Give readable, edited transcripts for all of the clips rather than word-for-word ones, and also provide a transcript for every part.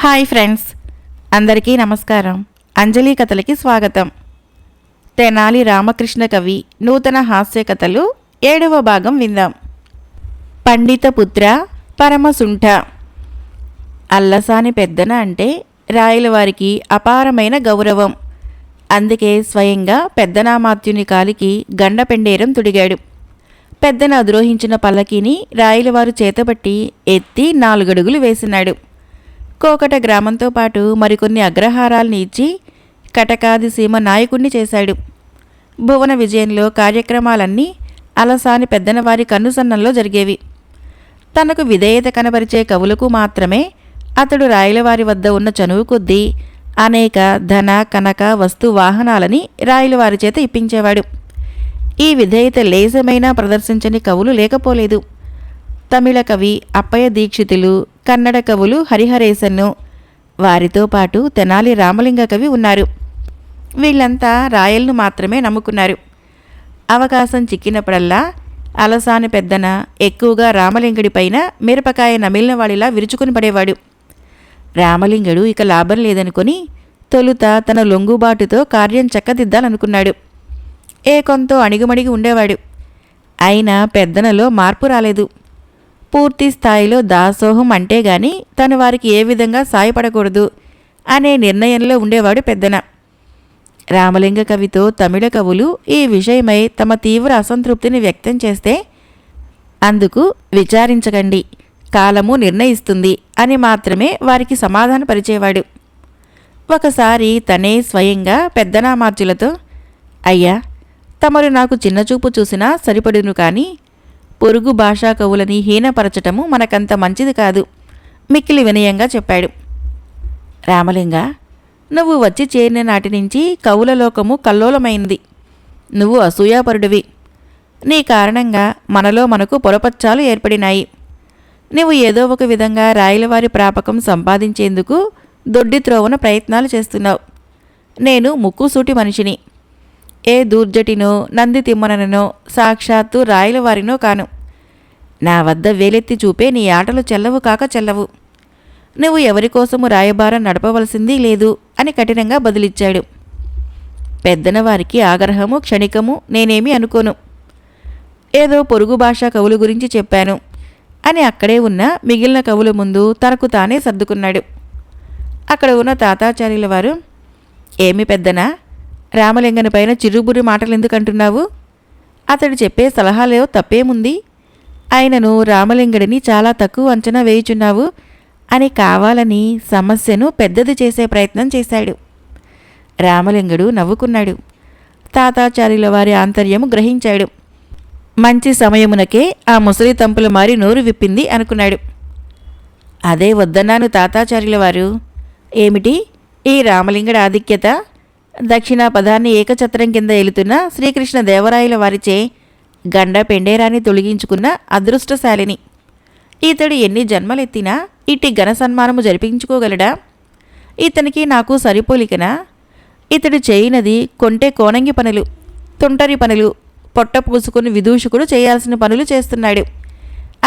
Hi friends, అందరికీ నమస్కారం. అంజలి కథలకి స్వాగతం. తెనాలి రామకృష్ణ కవి నూతన హాస్య కథలు 7వ భాగం విందాం. పండిత పుత్ర పరమసుంఠ. అల్లసాని పెద్దన అంటే రాయలవారికి అపారమైన గౌరవం. అందుకే స్వయంగా పెద్దనామాత్యుని కాలికి గండపెండేరం తుడిగాడు. పెద్దన అద్రోహించిన పల్లకీని రాయలవారు చేతబట్టి ఎత్తి 4 అడుగులు వేసినాడు. కోకట గ్రామంతో పాటు మరికొన్ని అగ్రహారాల్ని ఇచ్చి కటకాది సీమ నాయకుణ్ణి చేశాడు. భువన విజయంలో కార్యక్రమాలన్నీ అలసాని పెద్దనవారి కన్నుసన్నంలో జరిగేవి. తనకు విధేయత కనబరిచే కవులకు మాత్రమే అతడు రాయలవారి వద్ద ఉన్న చనువు కొద్దీ అనేక ధన కనక వస్తు వాహనాలని రాయలవారి చేత ఇప్పించేవాడు. ఈ విధేయత లేశమైనా ప్రదర్శించని కవులు లేకపోలేదు. తమిళ కవి అప్పయ్య దీక్షితులు, కన్నడ కవులు హరిహరేశన్ను, వారితో పాటు తెనాలి రామలింగ కవి ఉన్నారు. వీళ్ళంతా రాయల్ను మాత్రమే నమ్ముకున్నారు. అవకాశం చిక్కినప్పుడల్లా అలసాని పెద్దన ఎక్కువగా రామలింగుడిపైన మిరపకాయ నమిలిన వాడిలా విరుచుకుని పడేవాడు. రామలింగుడు ఇక లాభం లేదనుకొని తొలుత తన లొంగుబాటుతో కార్యం చక్కదిద్దాలనుకున్నాడు. ఏ కొంత అణిగుమణిగి ఉండేవాడు. అయినా పెద్దనలో మార్పు రాలేదు. పూర్తి స్థాయిలో దాసోహం అంటే గాని తను వారికి ఏ విధంగా సాయపడకూడదు అనే నిర్ణయంలో ఉండేవాడు పెద్దన. రామలింగ కవితో తమిళ కవులు ఈ విషయమై తమ తీవ్ర అసంతృప్తిని వ్యక్తం చేస్తే అందుకు విచారించకండి, కాలము నిర్ణయిస్తుంది అని మాత్రమే వారికి సమాధానపరిచేవాడు. ఒకసారి తనే స్వయంగా పెద్దనామార్జులతో, అయ్యా, తమరు నాకు చిన్నచూపు చూసినా సరిపడును కానీ పొరుగు భాషా కవులని హీనపరచటము మనకంత మంచిది కాదు మిక్కిలి వినయంగా చెప్పాడు. రామలింగ, నువ్వు వచ్చి చేరిన నాటి నుంచి కవుల లోకము కల్లోలమైంది. నువ్వు అసూయాపరుడివి. నీ కారణంగా మనలో మనకు పొరపచ్చాలు ఏర్పడినాయి. నువ్వు ఏదో ఒక విధంగా రాయలవారి ప్రాపకం సంపాదించేందుకు దొడ్డి త్రోవన ప్రయత్నాలు చేస్తున్నావు. నేను ముక్కుసూటి మనిషిని. ఏ దూర్జటినో నంది తిమ్మననో సాక్షాత్తు రాయలవారినో కాను. నా వద్ద వేలెత్తి చూపే నీ ఆటలు చెల్లవు కాక చెల్లవు. నువ్వు ఎవరికోసము రాయబారం నడపవలసింది లేదు అని కఠినంగా బదులిచ్చాడు. పెద్దనవారికి ఆగ్రహము క్షణికము నేనేమీ అనుకోను. ఏదో పొరుగు భాషా కవుల గురించి చెప్పాను అని అక్కడే ఉన్న మిగిలిన కవుల ముందు తనకు తానే సర్దుకున్నాడు. అక్కడ ఉన్న తాతాచార్యుల వారు, ఏమి పెద్దనా, రామలింగని పైన చిరుబురి మాటలెందుకంటున్నావు? అతడు చెప్పే సలహాలో తప్పేముంది? ఆయనను రామలింగుడిని చాలా తక్కువ అంచనా వేయుచున్నావు అని కావాలని సమస్యను పెద్దది చేసే ప్రయత్నం చేశాడు. రామలింగుడు నవ్వుకున్నాడు. తాతాచార్యుల వారి ఆంతర్యము గ్రహించాడు. మంచి సమయమునకే ఆ ముసలి తంపుల మారి నోరు విప్పింది అనుకున్నాడు. అదే వద్దన్నాను తాతాచార్యుల వారు. ఏమిటి ఈ రామలింగుడి ఆధిక్యత? దక్షిణా పదాన్ని ఏకఛత్రం కింద ఏలుతున్న శ్రీకృష్ణ దేవరాయల వారిచే గండ పెండేరాన్ని తొలగించుకున్న అదృష్టశాలిని. ఇతడు ఎన్ని జన్మలెత్తినా ఇట్టి ఘన సన్మానము జరిపించుకోగలడా? ఇతనికి నాకు సరిపోలికనా? ఇతడు చేయనది కొంటె కోనంగి పనులు, తుంటరి పనులు, పొట్ట పూసుకుని విదూషకుడు చేయాల్సిన పనులు చేస్తున్నాడు.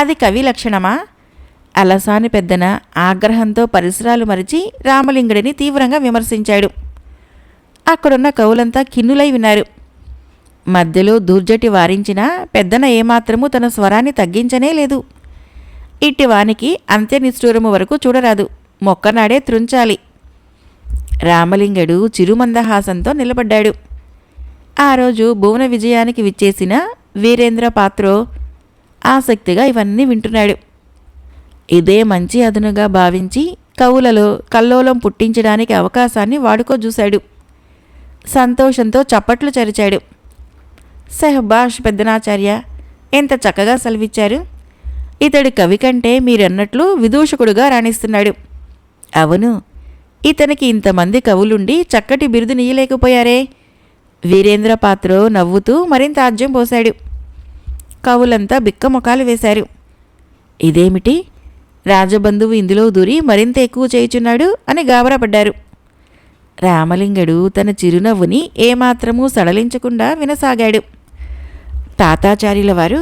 అది కవి లక్షణమా? అలసాని పెద్దన ఆగ్రహంతో పరిసరాలు మరిచి రామలింగుడిని తీవ్రంగా విమర్శించాడు. అక్కడున్న కవులంతా కిన్నులై విన్నారు. మధ్యలో దూర్జటి వారించినా పెద్దన ఏమాత్రమూ తన స్వరాన్ని తగ్గించనే లేదు. ఇట్టివానికి అంత్యనిష్ఠూరము వరకు చూడరాదు, మొక్కనాడే త్రుంచాలి. రామలింగుడు చిరుమందహాసంతో నిలబడ్డాడు. ఆ రోజు భువన విజయానికి విచ్చేసిన వీరేంద్ర పాత్రో ఆసక్తిగా ఇవన్నీ వింటున్నాడు. ఇదే మంచి అదునుగా భావించి కవులలో కల్లోలం పుట్టించడానికి అవకాశాన్ని వాడుకోజూశాడు. సంతోషంతో చప్పట్లు చరిచాడు. సహబాష్ పెద్దనాచార్య, ఎంత చక్కగా సెలవిచ్చారు. ఇతడి కవి కంటే మీరన్నట్లు విదూషకుడుగా రాణిస్తున్నాడు. అవును, ఇతనికి ఇంతమంది కవులుండి చక్కటి బిరుదునియ్యలేకపోయారే. వీరేంద్ర పాత్రో నవ్వుతూ మరింత ఆజ్యం పోశాడు. కవులంతా బిక్కమొకాలు వేశారు. ఇదేమిటి, రాజబంధువు ఇందులో దూరి మరింత ఎక్కువ చేయుచున్నాడు అని గాబరాపడ్డారు. రామలింగుడు తన చిరునవ్వుని ఏమాత్రమూ సడలించకుండా వినసాగాడు. తాతాచార్యుల వారు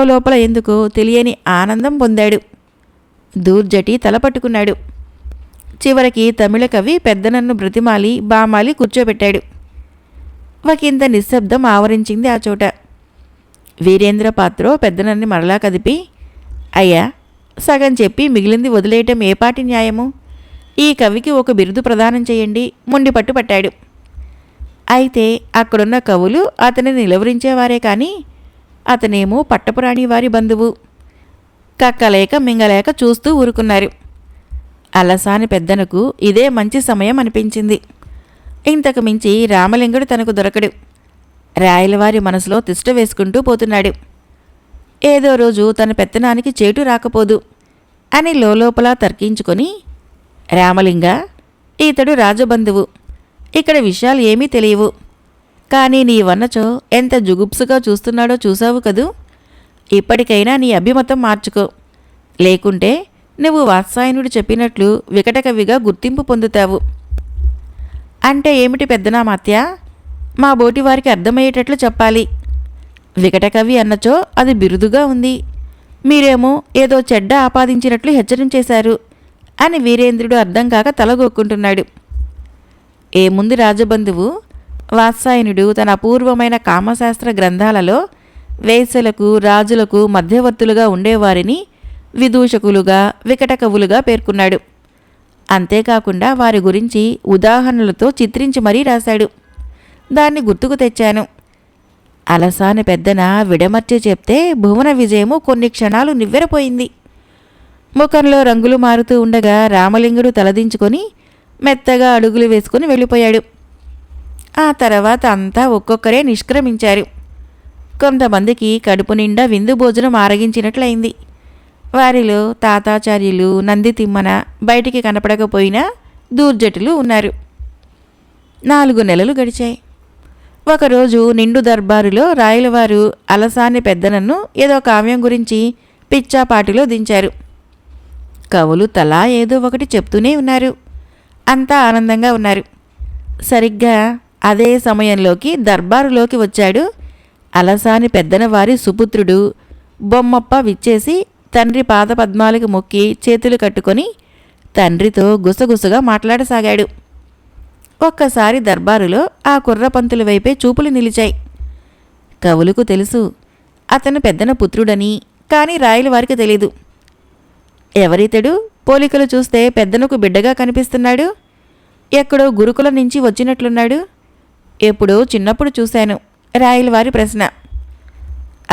లోపల ఎందుకో తెలియని ఆనందం పొందాడు. దూర్జటి తలపట్టుకున్నాడు. చివరికి తమిళ కవి పెద్దనన్ను బ్రతిమాలి బామాలి కూర్చోబెట్టాడు. ఒకంత నిశ్శబ్దం ఆవరించింది ఆ చోట. వీరేంద్ర పాత్రో పెద్దనన్ని మరలా కదిపి, అయ్యా, సగం చెప్పి మిగిలింది వదిలేయటం ఏపాటి న్యాయము? ఈ కవికి ఒక బిరుదు ప్రదానం చేయండి మొండి పట్టుపట్టాడు. అయితే అక్కడున్న కవులు అతనిని నిలవరించేవారే కానీ అతనేమో పట్టపురాణి వారి బంధువు. కక్కలేక మింగలేక చూస్తూ ఊరుకున్నారు. అలసాని పెద్దనకు ఇదే మంచి సమయం అనిపించింది. ఇంతకు మించి రామలింగుడు తనకు దొరకడు. రాయలవారి మనసులో తిష్ట వేసుకుంటూ పోతున్నాడు. ఏదో రోజు తన పెత్తనానికి చేటు రాకపోదు అని లోపల తర్కించుకొని, రామలింగ, ఇతడు రాజబంధువు, ఇక్కడ విషయాలు ఏమీ తెలియవు. కానీ నీ వన్నచో ఎంత జుగుప్సుగా చూస్తున్నాడో చూసావు కదూ. ఇప్పటికైనా నీ అభిమతం మార్చుకో, లేకుంటే నువ్వు వాత్సాయనుడు చెప్పినట్లు వికటకవిగా గుర్తింపు పొందుతావు. అంటే ఏమిటి పెద్దనామాత్య? మా బోటి వారికి అర్థమయ్యేటట్లు చెప్పాలి. వికటకవి అన్నచో అది బిరుదుగా ఉంది, మీరేమో ఏదో చెడ్డ ఆపాదించినట్లు హెచ్చరించేశారు అని వీరేంద్రుడు అర్థం కాక తలగొక్కుంటున్నాడు. ఏముంది రాజబంధువు, వాత్సాయనుడు తన అపూర్వమైన కామశాస్త్ర గ్రంథాలలో వేశ్యలకు రాజులకు మధ్యవర్తులుగా ఉండేవారిని విదూషకులుగా వికటకవులుగా పేర్కొన్నాడు. అంతేకాకుండా వారి గురించి ఉదాహరణలతో చిత్రించి మరీ రాశాడు. దాన్ని గుర్తుకు తెచ్చాను. అలసాని పెద్దన విడమర్చి చెప్తే భువన విజయము కొన్ని క్షణాలు నివ్వెరపోయింది. ముఖంలో రంగులు మారుతూ ఉండగా రామలింగుడు తలదించుకొని మెత్తగా అడుగులు వేసుకుని వెళ్ళిపోయాడు. ఆ తర్వాత అంతా ఒక్కొక్కరే నిష్క్రమించారు. కొంతమందికి కడుపు నిండా విందు భోజనం ఆరగించినట్లయింది. వారిలో తాతాచార్యులు, నంది తిమ్మన బయటికి కనపడకపోయినా దూర్జటులు ఉన్నారు. 4 నెలలు గడిచాయి. ఒకరోజు నిండు దర్బారులో రాయలవారు అలసాని పెద్దనన్ను ఏదో కావ్యం గురించి పిచ్చాపాటిలో దించారు. కవులు తలా ఏదో ఒకటి చెప్తూనే ఉన్నారు. అంతా ఆనందంగా ఉన్నారు. సరిగ్గా అదే సమయంలోకి దర్బారులోకి వచ్చాడు అలసాని పెద్దన వారి సుపుత్రుడు బొమ్మప్ప. విచ్చేసి తండ్రి పాదపద్మాలకు మొక్కి చేతులు కట్టుకొని తండ్రితో గుసగుసగా మాట్లాడసాగాడు. ఒక్కసారి దర్బారులో ఆ కుర్రపంతుల వైపే చూపులు నిలిచాయి. కవులకు తెలుసు అతను పెద్దన పుత్రుడని, కానీ రాయలవారికి తెలీదు. ఎవరితడు? పోలికలు చూస్తే పెద్దనకు బిడ్డగా కనిపిస్తున్నాడు. ఎక్కడో గురుకుల నుంచి వచ్చినట్లున్నాడు. ఎప్పుడో చిన్నప్పుడు చూశాను. రాయలవారి ప్రశ్న.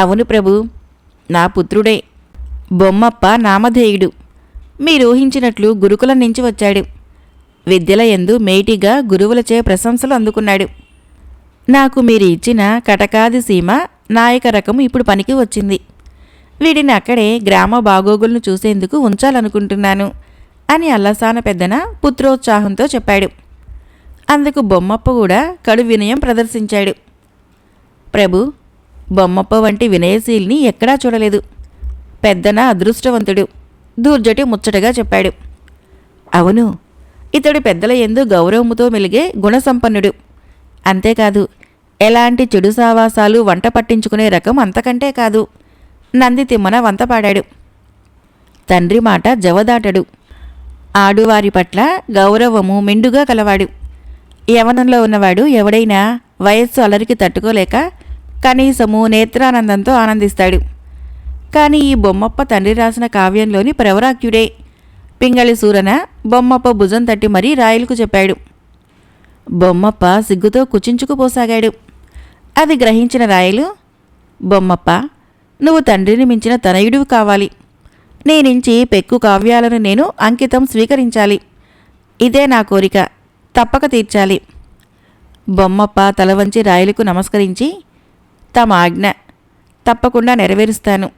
అవును ప్రభు, నా పుత్రుడే. బొమ్మప్ప నామధేయుడు. మీరూహించినట్లు గురుకులం నుంచి వచ్చాడు. విద్యల యందు మేటిగా గురువులచే ప్రశంసలు అందుకున్నాడు. నాకు మీరు ఇచ్చిన కటకాది సీమ నాయక రకము ఇప్పుడు పనికి వచ్చింది. వీడిని అక్కడే గ్రామ బాగోగులను చూసేందుకు ఉంచాలనుకుంటున్నాను అని అల్లసాన పెద్దన పుత్రోత్సాహంతో చెప్పాడు. అందుకు బొమ్మప్ప కూడా కడు వినయం ప్రదర్శించాడు. ప్రభు, బొమ్మప్ప వంటి వినయశీల్ని ఎక్కడా చూడలేదు. పెద్దన అదృష్టవంతుడు, దూర్జటి ముచ్చటగా చెప్పాడు. అవును, ఇతడు పెద్దల యందు గౌరవముతో మెలిగే గుణసంపన్నుడు. అంతేకాదు, ఎలాంటి చెడు సావాసాలు వంట పట్టించుకునే రకం అంతకంటే కాదు. నంది తిమ్మన వంతపాడాడు. తండ్రి మాట జవదాటడు. ఆడువారి పట్ల గౌరవము మెండుగా కలవాడు. యవనంలో ఉన్నవాడు ఎవడైనా వయస్సు అలరికి తట్టుకోలేక కనీసము నేత్రానందంతో ఆనందిస్తాడు. కానీ ఈ బొమ్మప్ప తండ్రి రాసిన కావ్యంలోని ప్రవరాక్యుడే. పింగళి సూరన బొమ్మప్ప భుజం తట్టి మరీ రాయలకు చెప్పాడు. బొమ్మప్ప సిగ్గుతో కుచించుకుపోసాగాడు. అది గ్రహించిన రాయలు, బొమ్మప్ప, నువ్వు తండ్రిని మించిన తనయుడివి కావాలి. నేనించి పెక్కు కావ్యాలను నేను అంకితం స్వీకరించాలి. ఇదే నా కోరిక, తప్పక తీర్చాలి. బొమ్మప్ప తలవంచి రాయలకు నమస్కరించి, తమ ఆజ్ఞ తప్పకుండా నెరవేరుస్తాను.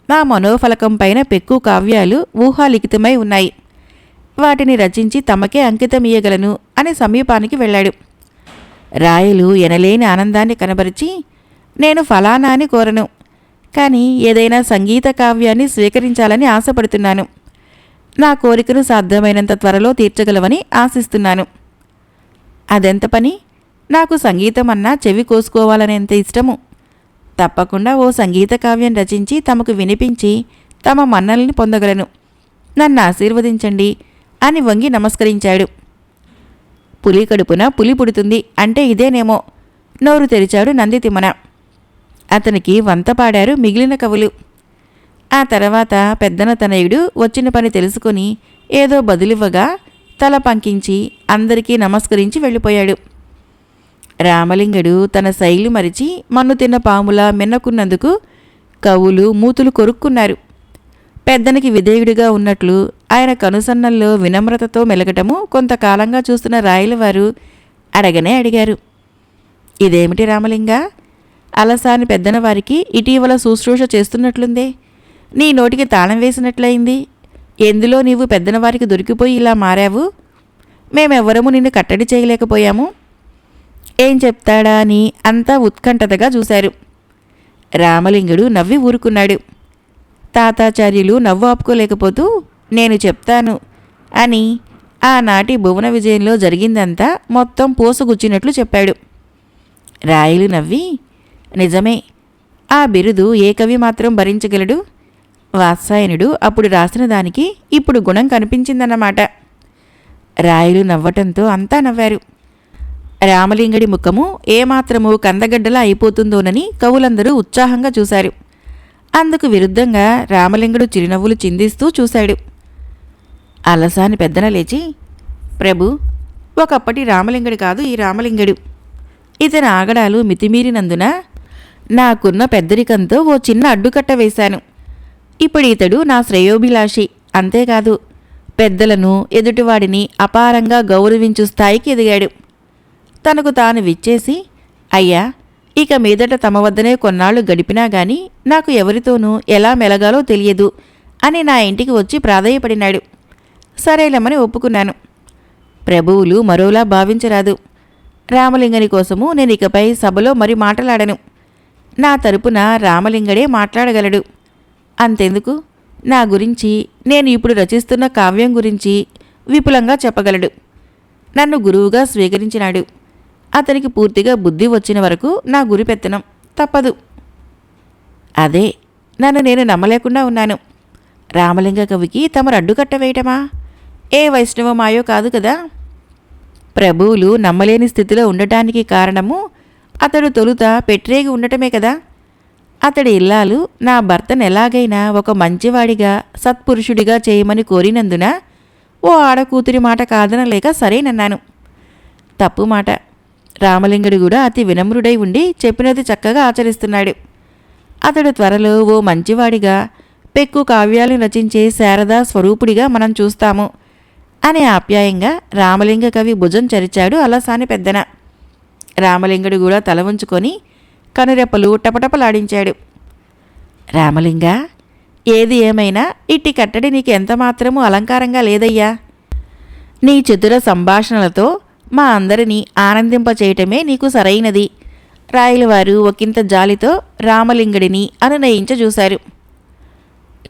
నా మనోఫలకం పైన పెక్కు కావ్యాలు ఊహాలిఖితమై ఉన్నాయి. వాటిని రచించి తమకే అంకితం ఇయ్యగలను అని సమీపానికి వెళ్ళాడు. రాయలు ఎనలేని ఆనందాన్ని కనబరిచి, నేను ఫలానా అని కోరను, కానీ ఏదైనా సంగీత కావ్యాన్ని స్వీకరించాలని ఆశపడుతున్నాను. నా కోరికను సాధ్యమైనంత త్వరలో తీర్చగలవని ఆశిస్తున్నాను. అదెంత పని? నాకు సంగీతం అన్నా చెవి కోసుకోవాలనేంత ఇష్టము. తప్పకుండా ఓ సంగీత కావ్యం రచించి తమకు వినిపించి తమ మన్నల్ని పొందగలను. నన్ను ఆశీర్వదించండి అని వంగి నమస్కరించాడు. పులి కడుపున పులి పుడుతుంది అంటే ఇదేనేమో, నోరు తెరిచాడు నందితిమ్మన. అతనికి వంత పాడారు మిగిలిన కవులు. ఆ తర్వాత పెద్దన తనయుడు వచ్చిన పని తెలుసుకుని ఏదో బదులివ్వగా తల పంకించి అందరికీ నమస్కరించి వెళ్ళిపోయాడు. రామలింగడు తన శైలి మరిచి మన్ను తిన్న పాములా మిన్నకున్నందుకు కవులు మూతులు కొరుక్కున్నారు. పెద్దనికి విధేయుడిగా ఉన్నట్లు ఆయన కనుసన్నల్లో వినమ్రతతో మెలగటము కొంతకాలంగా చూస్తున్న రాయలవారు అడగనే అడిగారు. ఇదేమిటి రామలింగా, అలసాని పెద్దన వారికి ఇటీవల శుశ్రూష చేస్తున్నట్లుందే, నీ నోటికి తాళం వేసినట్లయింది. ఎందులో నీవు పెద్దనవారికి దొరికిపోయి ఇలా మారావు? మేమెవ్వరము నిన్ను కట్టడి చేయలేకపోయాము. ఏం చెప్తాడా అని అంతా ఉత్కంఠతగా చూశారు. రామలింగుడు నవ్వి ఊరుకున్నాడు. తాతాచార్యులు నవ్వు ఆపుకోలేకపోతూ నేను చెప్తాను అని ఆనాటి భువన విజయంలో జరిగిందంతా మొత్తం పోసగుచ్చినట్లు చెప్పాడు. రాయలు నవ్వి, నిజమే, ఆ బిరుదు ఏ కవి మాత్రం భరించగలడు? వాత్సాయనుడు అప్పుడు రాసిన దానికి ఇప్పుడు గుణం కనిపించిందన్నమాట. రాయలు నవ్వటంతో అంతా నవ్వారు. రామలింగడి ముఖము ఏమాత్రము కందగడ్డలా అయిపోతుందోనని కవులందరూ ఉత్సాహంగా చూశారు. అందుకు విరుద్ధంగా రామలింగుడు చిరునవ్వులు చిందిస్తూ చూశాడు. అలసాని పెద్దన లేచి, ప్రభు, ఒకప్పటి రామలింగుడు కాదు ఈ రామలింగుడు. ఇతని ఆగడాలు మితిమీరినందున నాకున్న పెద్దరికంతో ఓ చిన్న అడ్డుకట్ట వేశాను. ఇప్పుడు ఇతడు నా శ్రేయోభిలాషి. అంతేకాదు, పెద్దలను ఎదుటివాడిని అపారంగా గౌరవించు స్థాయికి ఎదిగాడు. తనకు తాను విచ్చేసి, అయ్యా, ఇక మీదట తమ వద్దనే కొన్నాళ్లు గడిపినా గాని నాకు ఎవరితోనూ ఎలా మెలగాలో తెలియదు అని నా ఇంటికి వచ్చి ప్రాధేయపడినాడు. సరేలమని ఒప్పుకున్నాను. ప్రభువులు మరోలా భావించరాదు. రామలింగని కోసము నేను ఇకపై సభలో మరి మాటలాడను. నా తరపున రామలింగడే మాట్లాడగలడు. అంతెందుకు, నా గురించి, నేను ఇప్పుడు రచిస్తున్న కావ్యం గురించి విపులంగా చెప్పగలడు. నన్ను గురువుగా స్వీకరించినాడు. అతనికి పూర్తిగా బుద్ధి వచ్చిన వరకు నా గురి పెత్తనం తప్పదు. అదే నన్ను నేను నమ్మలేకుండా ఉన్నాను. రామలింగ కవికి తమరు అడ్డుకట్ట వేయటమా? ఏ వైష్ణవమాయో కాదు కదా. ప్రభువులు నమ్మలేని స్థితిలో ఉండటానికి కారణము అతడు తొలుత పెట్టరేగి ఉండటమే కదా. అతడి ఇల్లాలు నా భర్తను ఎలాగైనా ఒక మంచివాడిగా సత్పురుషుడిగా చేయమని కోరినందున ఓ ఆడకూతురి మాట కాదనలేక సరేనన్నాను. తప్పు మాట. రామలింగుడు కూడా అతి వినమ్రుడై ఉండి చెప్పినది చక్కగా ఆచరిస్తున్నాడు. అతడు త్వరలో ఓ మంచివాడిగా పెక్కు కావ్యాలను రచించే శారదా స్వరూపుడిగా మనం చూస్తాము అని ఆప్యాయంగా రామలింగ కవి భుజం చరిచాడు అలసాని పెద్దన. రామలింగుడు కూడా తల ఉంచుకొని కనురెప్పలు టపటపలాడించాడు. రామలింగ, ఏది ఏమైనా ఇట్టి కట్టడి నీకు ఎంతమాత్రమూ అలంకారంగా లేదయ్యా. నీ చతుర సంభాషణలతో మా అందరినీ ఆనందింపచేయటమే నీకు సరైనది. రాయలవారు ఒకంత జాలితో రామలింగుడిని అనునయించజూశారు.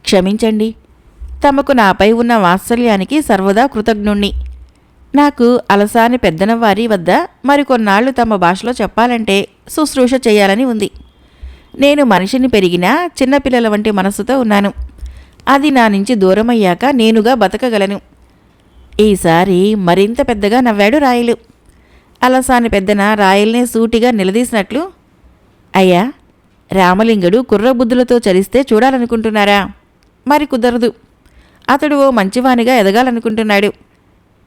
క్షమించండి, తమకు నాపై ఉన్న వాత్సల్యానికి సర్వదా కృతజ్ఞుణ్ణి. నాకు అలసాని పెద్దనవారి వద్ద మరికొన్నాళ్లు తమ భాషలో చెప్పాలంటే శుశ్రూష చేయాలని ఉంది. నేను మనిషిని పెరిగినా చిన్నపిల్లల వంటి మనస్సుతో ఉన్నాను. అది నా నుంచి దూరమయ్యాక నేనుగా బతకగలను. ఈసారి మరింత పెద్దగా నవ్వాడు రాయలు. అలసాని పెద్దన రాయల్నే సూటిగా నిలదీసినట్లు, అయ్యా, రామలింగుడు కుర్రబుద్ధులతో చరిస్తే చూడాలనుకుంటున్నారా? మరి కుదరదు. అతడు ఓ మంచివానిగా ఎదగాలనుకుంటున్నాడు.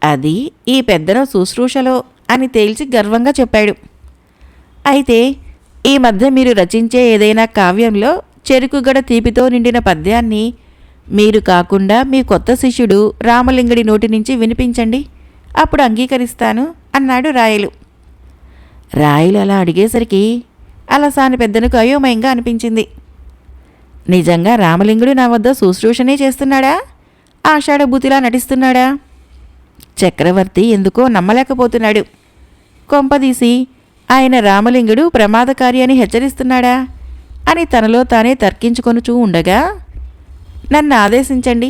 అది ఈ పెద్దన శుశ్రూషలో అని తేల్చి గర్వంగా చెప్పాడు. అయితే ఈ మధ్య మీరు రచించే ఏదైనా కావ్యంలో చెరుకుగడ తీపితో నిండిన పద్యాన్ని మీరు కాకుండా మీ కొత్త శిష్యుడు రామలింగుడి నోటి నుంచి వినిపించండి, అప్పుడు అంగీకరిస్తాను అన్నాడు రాయలు. రాయలు అలా అడిగేసరికి అలసాని పెద్దనకు అయోమయంగా అనిపించింది. నిజంగా రామలింగుడు నా వద్ద శుశ్రూషనే చేస్తున్నాడా? ఆషాఢభూతిలా నటిస్తున్నాడా? చక్రవర్తి ఎందుకో నమ్మలేకపోతున్నాడు. కొంపదీసి ఆయన రామలింగుడు ప్రమాదకారి అని హెచ్చరిస్తున్నాడా అని తనలో తానే తర్కించుకొనుచూ ఉండగా, నన్ను ఆదేశించండి.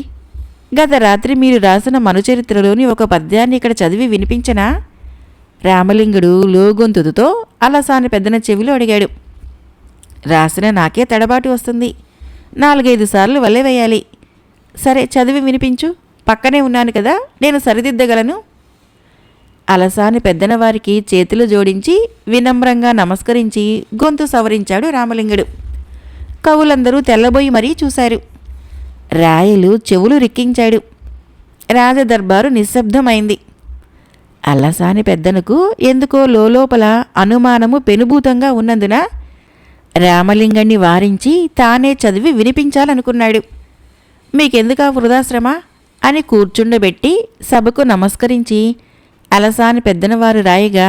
గత రాత్రి మీరు రాసిన మనుచరిత్రలోని ఒక పద్యాన్ని ఇక్కడ చదివి వినిపించనా? రామలింగుడు లోగొంతుతో అలసాని పెద్దన చెవిలో అడిగాడు. రాసిన నాకే తడబాటు వస్తుంది. 4-5 సార్లు వల్లే వేయాలి. సరే, చదివి వినిపించు, పక్కనే ఉన్నాను కదా, నేను సరిదిద్దగలను. అలసాని పెద్దనవారికి చేతులు జోడించి వినమ్రంగా నమస్కరించి గొంతు సవరించాడు రామలింగుడు. కవులందరూ తెల్లబోయి మరీ చూశారు. రాయలు చెవులు రిక్కించాడు. రాజదర్బారు నిశ్శబ్దమైంది. అల్లసాని పెద్దనకు ఎందుకో లోపల అనుమానము పెనుభూతంగా ఉన్నందున రామలింగాన్ని వారించి తానే చదివి వినిపించాలనుకున్నాడు. మీకెందుకా వృధాశ్రమ అని కూర్చుండబెట్టి సభకు నమస్కరించి అలసాని పెద్దనవారు రాయగా,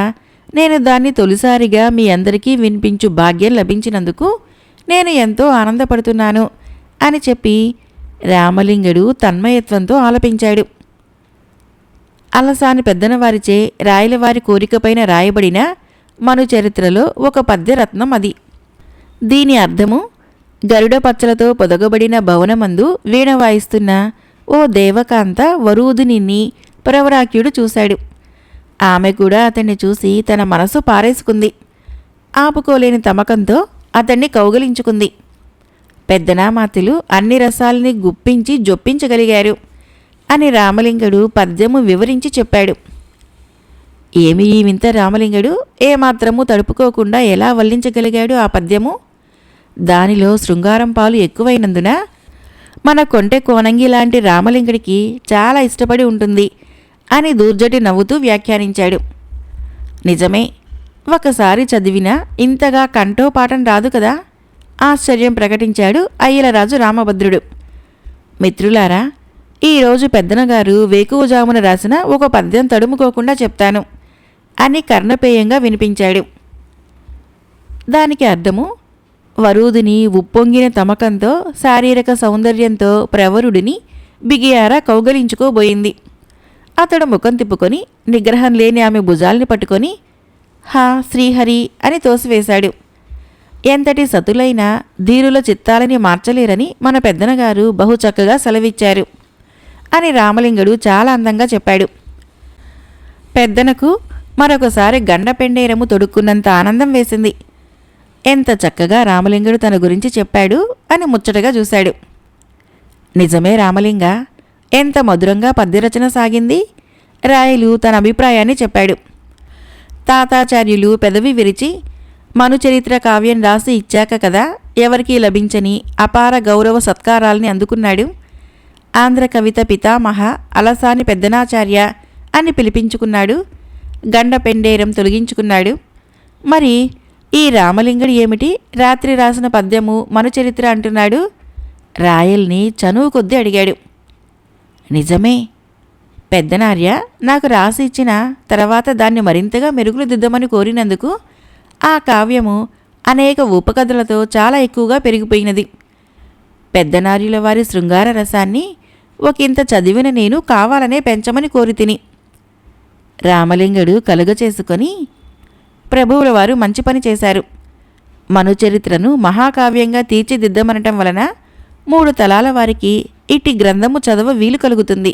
నేను దాన్ని తొలిసారిగా మీ అందరికీ వినిపించు భాగ్యం లభించినందుకు నేను ఎంతో ఆనందపడుతున్నాను అని చెప్పి రామలింగుడు తన్మయత్వంతో ఆలపించాడు. అలసాని పెద్దనవారిచే రాయలవారి కోరికపైన రాయబడిన మను చరిత్రలో ఒక పద్యరత్నం అది. దీని అర్థము, గరుడ పచ్చలతో పొదగబడిన భవనమందు వీణ వాయిస్తున్న ఓ దేవకాంత వరూధినిని ప్రవరాక్యుడు చూశాడు. ఆమె కూడా అతన్ని చూసి తన మనసు పారేసుకుంది. ఆపుకోలేని తమకంతో అతన్ని కౌగలించుకుంది. పెద్దనామాతులు అన్ని రసాలని గుప్పించి జొప్పించగలిగారు అని రామలింగుడు పద్యము వివరించి చెప్పాడు. ఏమి ఈ వింత రామలింగుడు ఏమాత్రము తడుపుకోకుండా ఎలా వల్లించగలిగాడు ఆ పద్యము? దానిలో శృంగారం పాలు ఎక్కువైనందున మన కొంటె కోనంగి లాంటి రామలింగుడికి చాలా ఇష్టపడి ఉంటుంది అని దూర్జటి నవ్వుతూ వ్యాఖ్యానించాడు. నిజమే, ఒకసారి చదివినా ఇంతగా కంఠోపాఠం రాదు కదా, ఆశ్చర్యం ప్రకటించాడు అయ్యలరాజు రామభద్రుడు. మిత్రులారా, ఈరోజు పెద్దనగారు వేకువజామున రాసిన ఒక పద్యం తడుముకోకుండా చెప్తాను అని కర్ణపేయంగా వినిపించాడు. దానికి అర్థము, వరూధిని ఉప్పొంగిన తమకంతో శారీరక సౌందర్యంతో ప్రవరుడిని బిగియారా కౌగలించుకోబోయింది. అతడు ముఖం తిప్పుకొని నిగ్రహం లేని ఆమె భుజాల్ని పట్టుకొని హా శ్రీహరి అని తోసివేశాడు. ఎంతటి సతులైనా ధీరుల చిత్తాలని మార్చలేరని మన పెద్దనగారు బహు చక్కగా సెలవిచ్చారు అని రామలింగుడు చాలా అందంగా చెప్పాడు. పెద్దనకు మరొకసారి గండపెండేరము తొడుక్కున్నంత ఆనందం వేసింది. ఎంత చక్కగా రామలింగుడు తన గురించి చెప్పాడు అని ముచ్చటగా చూశాడు. నిజమే రామలింగ, ఎంత మధురంగా పద్యరచన సాగింది. రాయలు తన అభిప్రాయాన్ని చెప్పాడు. తాతాచార్యులు పెదవి విరిచి మనుచరిత్ర కావ్యం రాసి ఇచ్చాక కదా ఎవరికీ లభించని అపార గౌరవ సత్కారాల్ని అందుకున్నాడు. ఆంధ్ర కవిత పితామహ అలసాని పెద్దనాచార్య అని పిలిపించుకున్నాడు. గండపెండేరం తొలగించుకున్నాడు. మరి ఈ రామలింగుడు ఏమిటి రాత్రి రాసిన పద్యము మనుచరిత్ర అంటున్నాడు? రాయల్ని చనువు కొద్దీ అడిగాడు. నిజమే, పెద్దనార్య నాకు రాసి ఇచ్చిన తర్వాత దాన్ని మరింతగా మెరుగులు దిద్దమని కోరినందుకు ఆ కావ్యము అనేక ఉపకథలతో చాలా ఎక్కువగా పెరిగిపోయినది. పెద్దనార్యుల వారి శృంగార రసాన్ని ఒకంత చదివిన నేను కావాలనే పెంచమని కోరితిని. రామలింగుడు కలుగచేసుకొని, ప్రభువుల వారు మంచి పని చేశారు. మనుచరిత్రను మహాకావ్యంగా తీర్చిదిద్దమనటం వలన 3 తలాల వారికి ఇట్టి గ్రంథము చదవ వీలు కలుగుతుంది.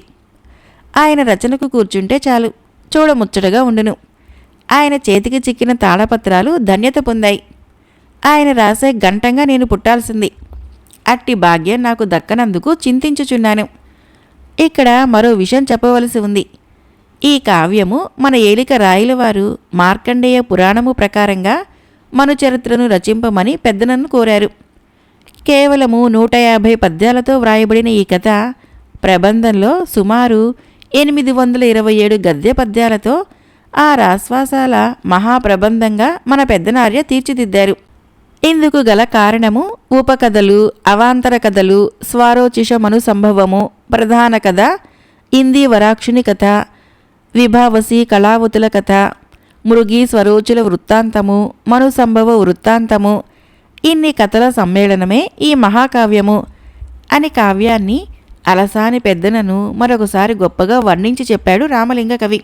ఆయన రచనకు కూర్చుంటే చాలు, చూడముచ్చటగా ఉండును. ఆయన చేతికి చిక్కిన తాళపత్రాలు ధన్యత పొందాయి. ఆయన రాసే గంటంగా నేను పుట్టాల్సింది. అట్టి భాగ్యం నాకు దక్కనందుకు చింతించుచున్నాను. ఇక్కడ మరో విషయం చెప్పవలసి ఉంది. ఈ కావ్యము మన ఏలిక రాయలవారు మార్కండేయ పురాణము ప్రకారంగా మనుచరిత్రను రచింపమని పెద్దనన్ను కోరారు. కేవలము 150 పద్యాలతో వ్రాయబడిన ఈ కథ ప్రబంధంలో సుమారు 827 గద్య పద్యాలతో ఆ రాశ్వాసాల మహాప్రబంధంగా మన పెద్దనార్య తీర్చిదిద్దారు. ఇందుకు గల కారణము ఉపకథలు, అవాంతర కథలు, స్వారోచిషమను సంభవము, ప్రధాన కథ, ఇందీవరాక్షుని కథ, విభావసి కళావతుల కథ, మృగి స్వరోచుల వృత్తాంతము, మను సంభవ వృత్తాంతము, ఇన్ని కథల సమ్మేళనమే ఈ మహాకావ్యము అని కావ్యాన్ని అలసాని పెద్దనను మరొకసారి గొప్పగా వర్ణించి చెప్పాడు రామలింగ కవి.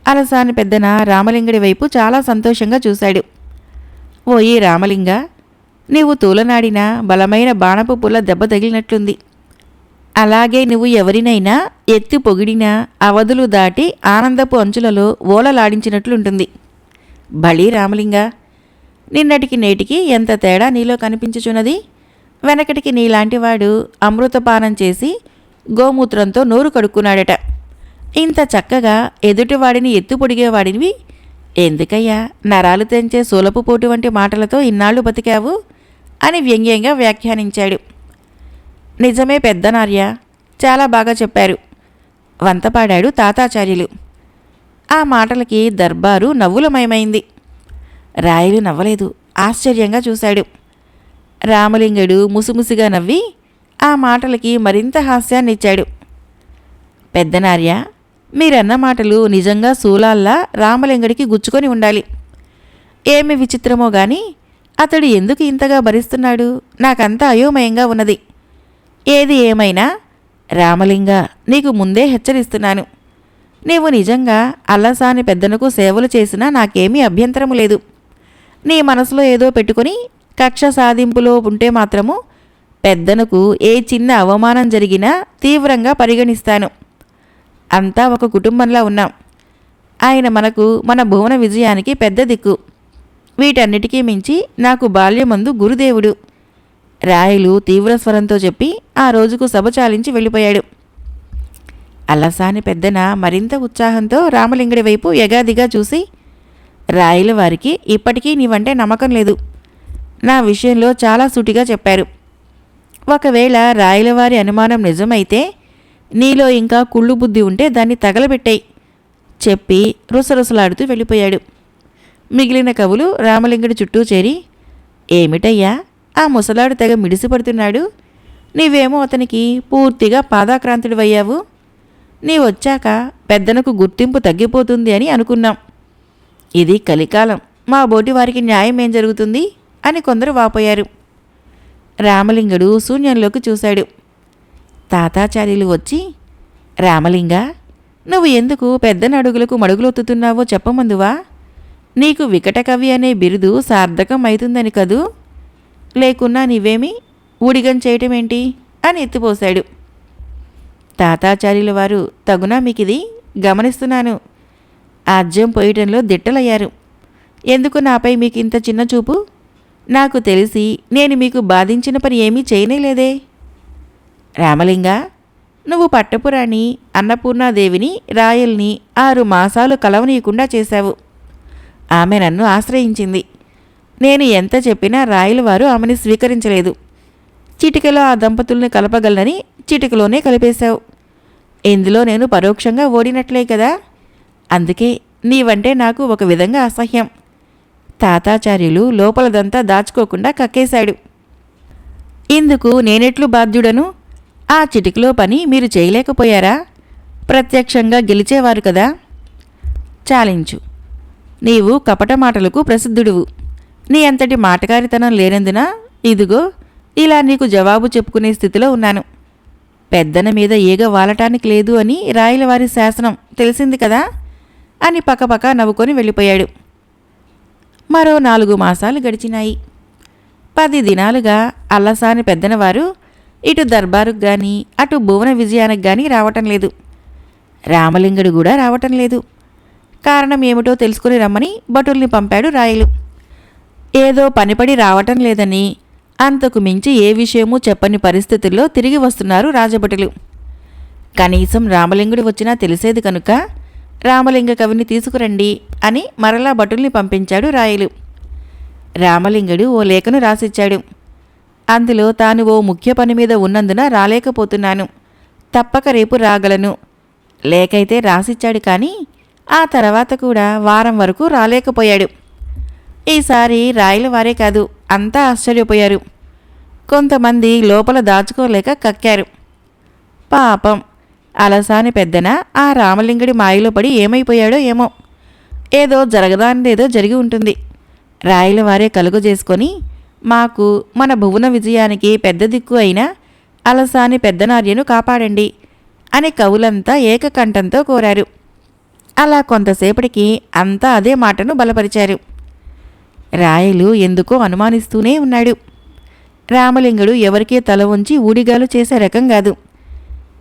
అలసాని పెద్దన రామలింగుడి వైపు చాలా సంతోషంగా చూశాడు. ఓయి రామలింగ, నీవు తూలనాడిన బలమైన బాణపు పుల్ల దెబ్బ తగిలినట్లుంది. అలాగే నువ్వు ఎవరినైనా ఎత్తి పొగిడినా అవధులు దాటి ఆనందపు అంచులలో ఓలలాడించినట్లుంటుంది. బళీ రామలింగ, నిన్నటికి నేటికి ఎంత తేడా నీలో కనిపించుచున్నది. వెనకటికి నీలాంటివాడు అమృతపానం చేసి గోమూత్రంతో నోరు కడుక్కున్నాడట. ఇంత చక్కగా ఎదుటివాడిని ఎత్తుపొడిగేవాడివి ఎందుకయ్యా నరాలు తెంచే సూలపు పోటు వంటి మాటలతో ఇన్నాళ్లు బతికావు అని వ్యంగ్యంగా వ్యాఖ్యానించాడు. నిజమే పెద్దనార్య, చాలా బాగా చెప్పారు వంతపాడాడు తాతాచార్యులు. ఆ మాటలకి దర్బారు నవ్వులమయమైంది. రాయలు నవ్వలేదు, ఆశ్చర్యంగా చూశాడు. రామలింగడు ముసిముసిగా నవ్వి ఆ మాటలకి మరింత హాస్యాన్నిచ్చాడు. పెద్దనార్య, మీరన్న మాటలు నిజంగా శూలాల్లా రామలింగడికి గుచ్చుకొని ఉండాలి. ఏమి విచిత్రమో గాని అతడు ఎందుకు ఇంతగా భరిస్తున్నాడు నాకంతా అయోమయంగా ఉన్నది. ఏది ఏమైనా రామలింగ, నీకు ముందే హెచ్చరిస్తున్నాను. నీవు నిజంగా అల్లసాని పెద్దనకు సేవలు చేసినా నాకేమీ అభ్యంతరము లేదు. నీ మనసులో ఏదో పెట్టుకుని కక్ష సాధింపులో ఉంటే మాత్రము పెద్దనకు ఏ చిన్న అవమానం జరిగినా తీవ్రంగా పరిగణిస్తాను. అంతా ఒక కుటుంబంలా ఉన్నాం. ఆయన మనకు మన భువన విజయానికి పెద్ద దిక్కు. వీటన్నిటికీ మించి నాకు బాల్యమందు గురుదేవుడు. రాయలు తీవ్రస్వరంతో చెప్పి ఆ రోజుకు సభ చాలించి వెళ్ళిపోయాడు. అల్లసాని పెద్దన మరింత ఉత్సాహంతో రామలింగడి వైపు ఎగాదిగా చూసి, రాయల వారికి ఇప్పటికీ నీవంటే నమ్మకం లేదు. నా విషయంలో చాలా సూటిగా చెప్పారు. ఒకవేళ రాయలవారి అనుమానం నిజమైతే నీలో ఇంకా కుళ్ళు బుద్ధి ఉంటే దాన్ని తగలబెట్టాయి చెప్పి రుసరుసలాడుతూ వెళ్ళిపోయాడు. మిగిలిన కవులు రామలింగుడి చుట్టూ చేరి, ఏమిటయ్యా ఆ ముసలాడు తెగ మిడిసిపడుతున్నాడు, నీవేమో అతనికి పూర్తిగా పాదాక్రాంతుడివయ్యావు. నీ వచ్చాక పెద్దనకు గుర్తింపు తగ్గిపోతుంది అని అనుకున్నాం. ఇది కలికాలం, మా బోటి వారికి న్యాయం ఏం జరుగుతుంది అని కొందరు వాపోయారు. రామలింగుడు శూన్యంలోకి చూశాడు. తాతాచార్యులు వచ్చి, రామలింగ, నువ్వు ఎందుకు పెద్దన అడుగులకు మడుగులొత్తుతున్నావో చెప్పమందువా? నీకు వికటకవి అనే బిరుదు సార్థకం అవుతుందని కదూ, లేకున్నా నీవేమి ఊడిగం చేయటమేంటి అని ఎత్తిపోశాడు. తాతాచార్యుల వారు, తగునా మీకిది? గమనిస్తున్నాను. ఆజ్యం పోయటంలో దిట్టలయ్యారు. ఎందుకు నాపై మీకు ఇంత చిన్న చూపు? నాకు తెలిసి నేను మీకు బాధించిన పని ఏమీ చేయనేలేదే. రామలింగ, నువ్వు పట్టపురాణి అన్నపూర్ణాదేవిని రాయల్ని 6 మాసాలు కలవనీయకుండా చేశావు. ఆమె నన్ను ఆశ్రయించింది. నేను ఎంత చెప్పినా రాయలవారు ఆమెని స్వీకరించలేదు. చిటికలో ఆ దంపతుల్ని కలపగలనని చిటికలోనే కలిపేశావు. ఇందులో నేను పరోక్షంగా ఓడినట్లే కదా. అందుకే నీవంటే నాకు ఒక విధంగా అసహ్యం. తాతాచార్యులు లోపలదంతా దాచుకోకుండా కక్కేశాడు. ఇందుకు నేనెట్లు బాధ్యుడను? ఆ చిటికలో పని మీరు చేయలేకపోయారా? ప్రత్యక్షంగా గెలిచేవారు కదా. చాలించు. నీవు కపట మాటలకు ప్రసిద్ధుడువు. నీ అంతటి మాటకారితనం లేనందున ఇదిగో ఇలా నీకు జవాబు చెప్పుకునే స్థితిలో ఉన్నాను. పెద్దన మీద ఈగ వాలటానికి లేదు అని రాయలవారి శాసనం తెలిసింది కదా అని పకపక నవ్వుకొని వెళ్ళిపోయాడు. మరో 4 మాసాలు గడిచినాయి. 10 దినాలుగా అల్లసాని పెద్దనవారు ఇటు దర్బారుకు గాని అటు భువన విజయానికి గాని రావటం లేదు. రామలింగుడు కూడా రావటం లేదు. కారణం ఏమిటో తెలుసుకుని రమ్మని భటుల్ని పంపాడు రాయలు. ఏదో పనిపడి రావటం లేదని, అంతకు మించి ఏ విషయమూ చెప్పని పరిస్థితుల్లో తిరిగి వస్తున్నారు రాజభటులు. కనీసం రామలింగుడు వచ్చినా తెలిసేది కనుక రామలింగ కవిని తీసుకురండి అని మరలా భటుల్ని పంపించాడు రాయలు. రామలింగుడు ఓ లేఖను రాసిచ్చాడు. అందులో తాను ఓ ముఖ్య పని మీద ఉన్నందున రాలేకపోతున్నాను, తప్పక రేపు రాగలను లేకైతే రాసిచ్చాడు. కానీ ఆ తర్వాత కూడా వారం వరకు రాలేకపోయాడు. ఈసారి రాయల వారే కాదు, అంతా ఆశ్చర్యపోయారు. కొంతమంది లోపల దాచుకోలేక కక్కారు. పాపం అలసాని పెద్దన ఆ రామలింగుడి మాయలో పడి ఏమైపోయాడో ఏమో. ఏదో జరగదానిదేదో జరిగి ఉంటుంది. రాయల వారే కలుగజేసుకొని మాకు మన భువన విజయానికి పెద్ద దిక్కు అయిన అలసాని పెద్దనార్యను కాపాడండి అని కవులంతా ఏకకంఠంతో కోరారు. అలా కొంతసేపటికి అంతా అదే మాటను బలపరిచారు. రాయలు ఎందుకో అనుమానిస్తూనే ఉన్నాడు. రామలింగుడు ఎవరికీ తల ఉంచి ఊడిగాలు చేసే రకం కాదు.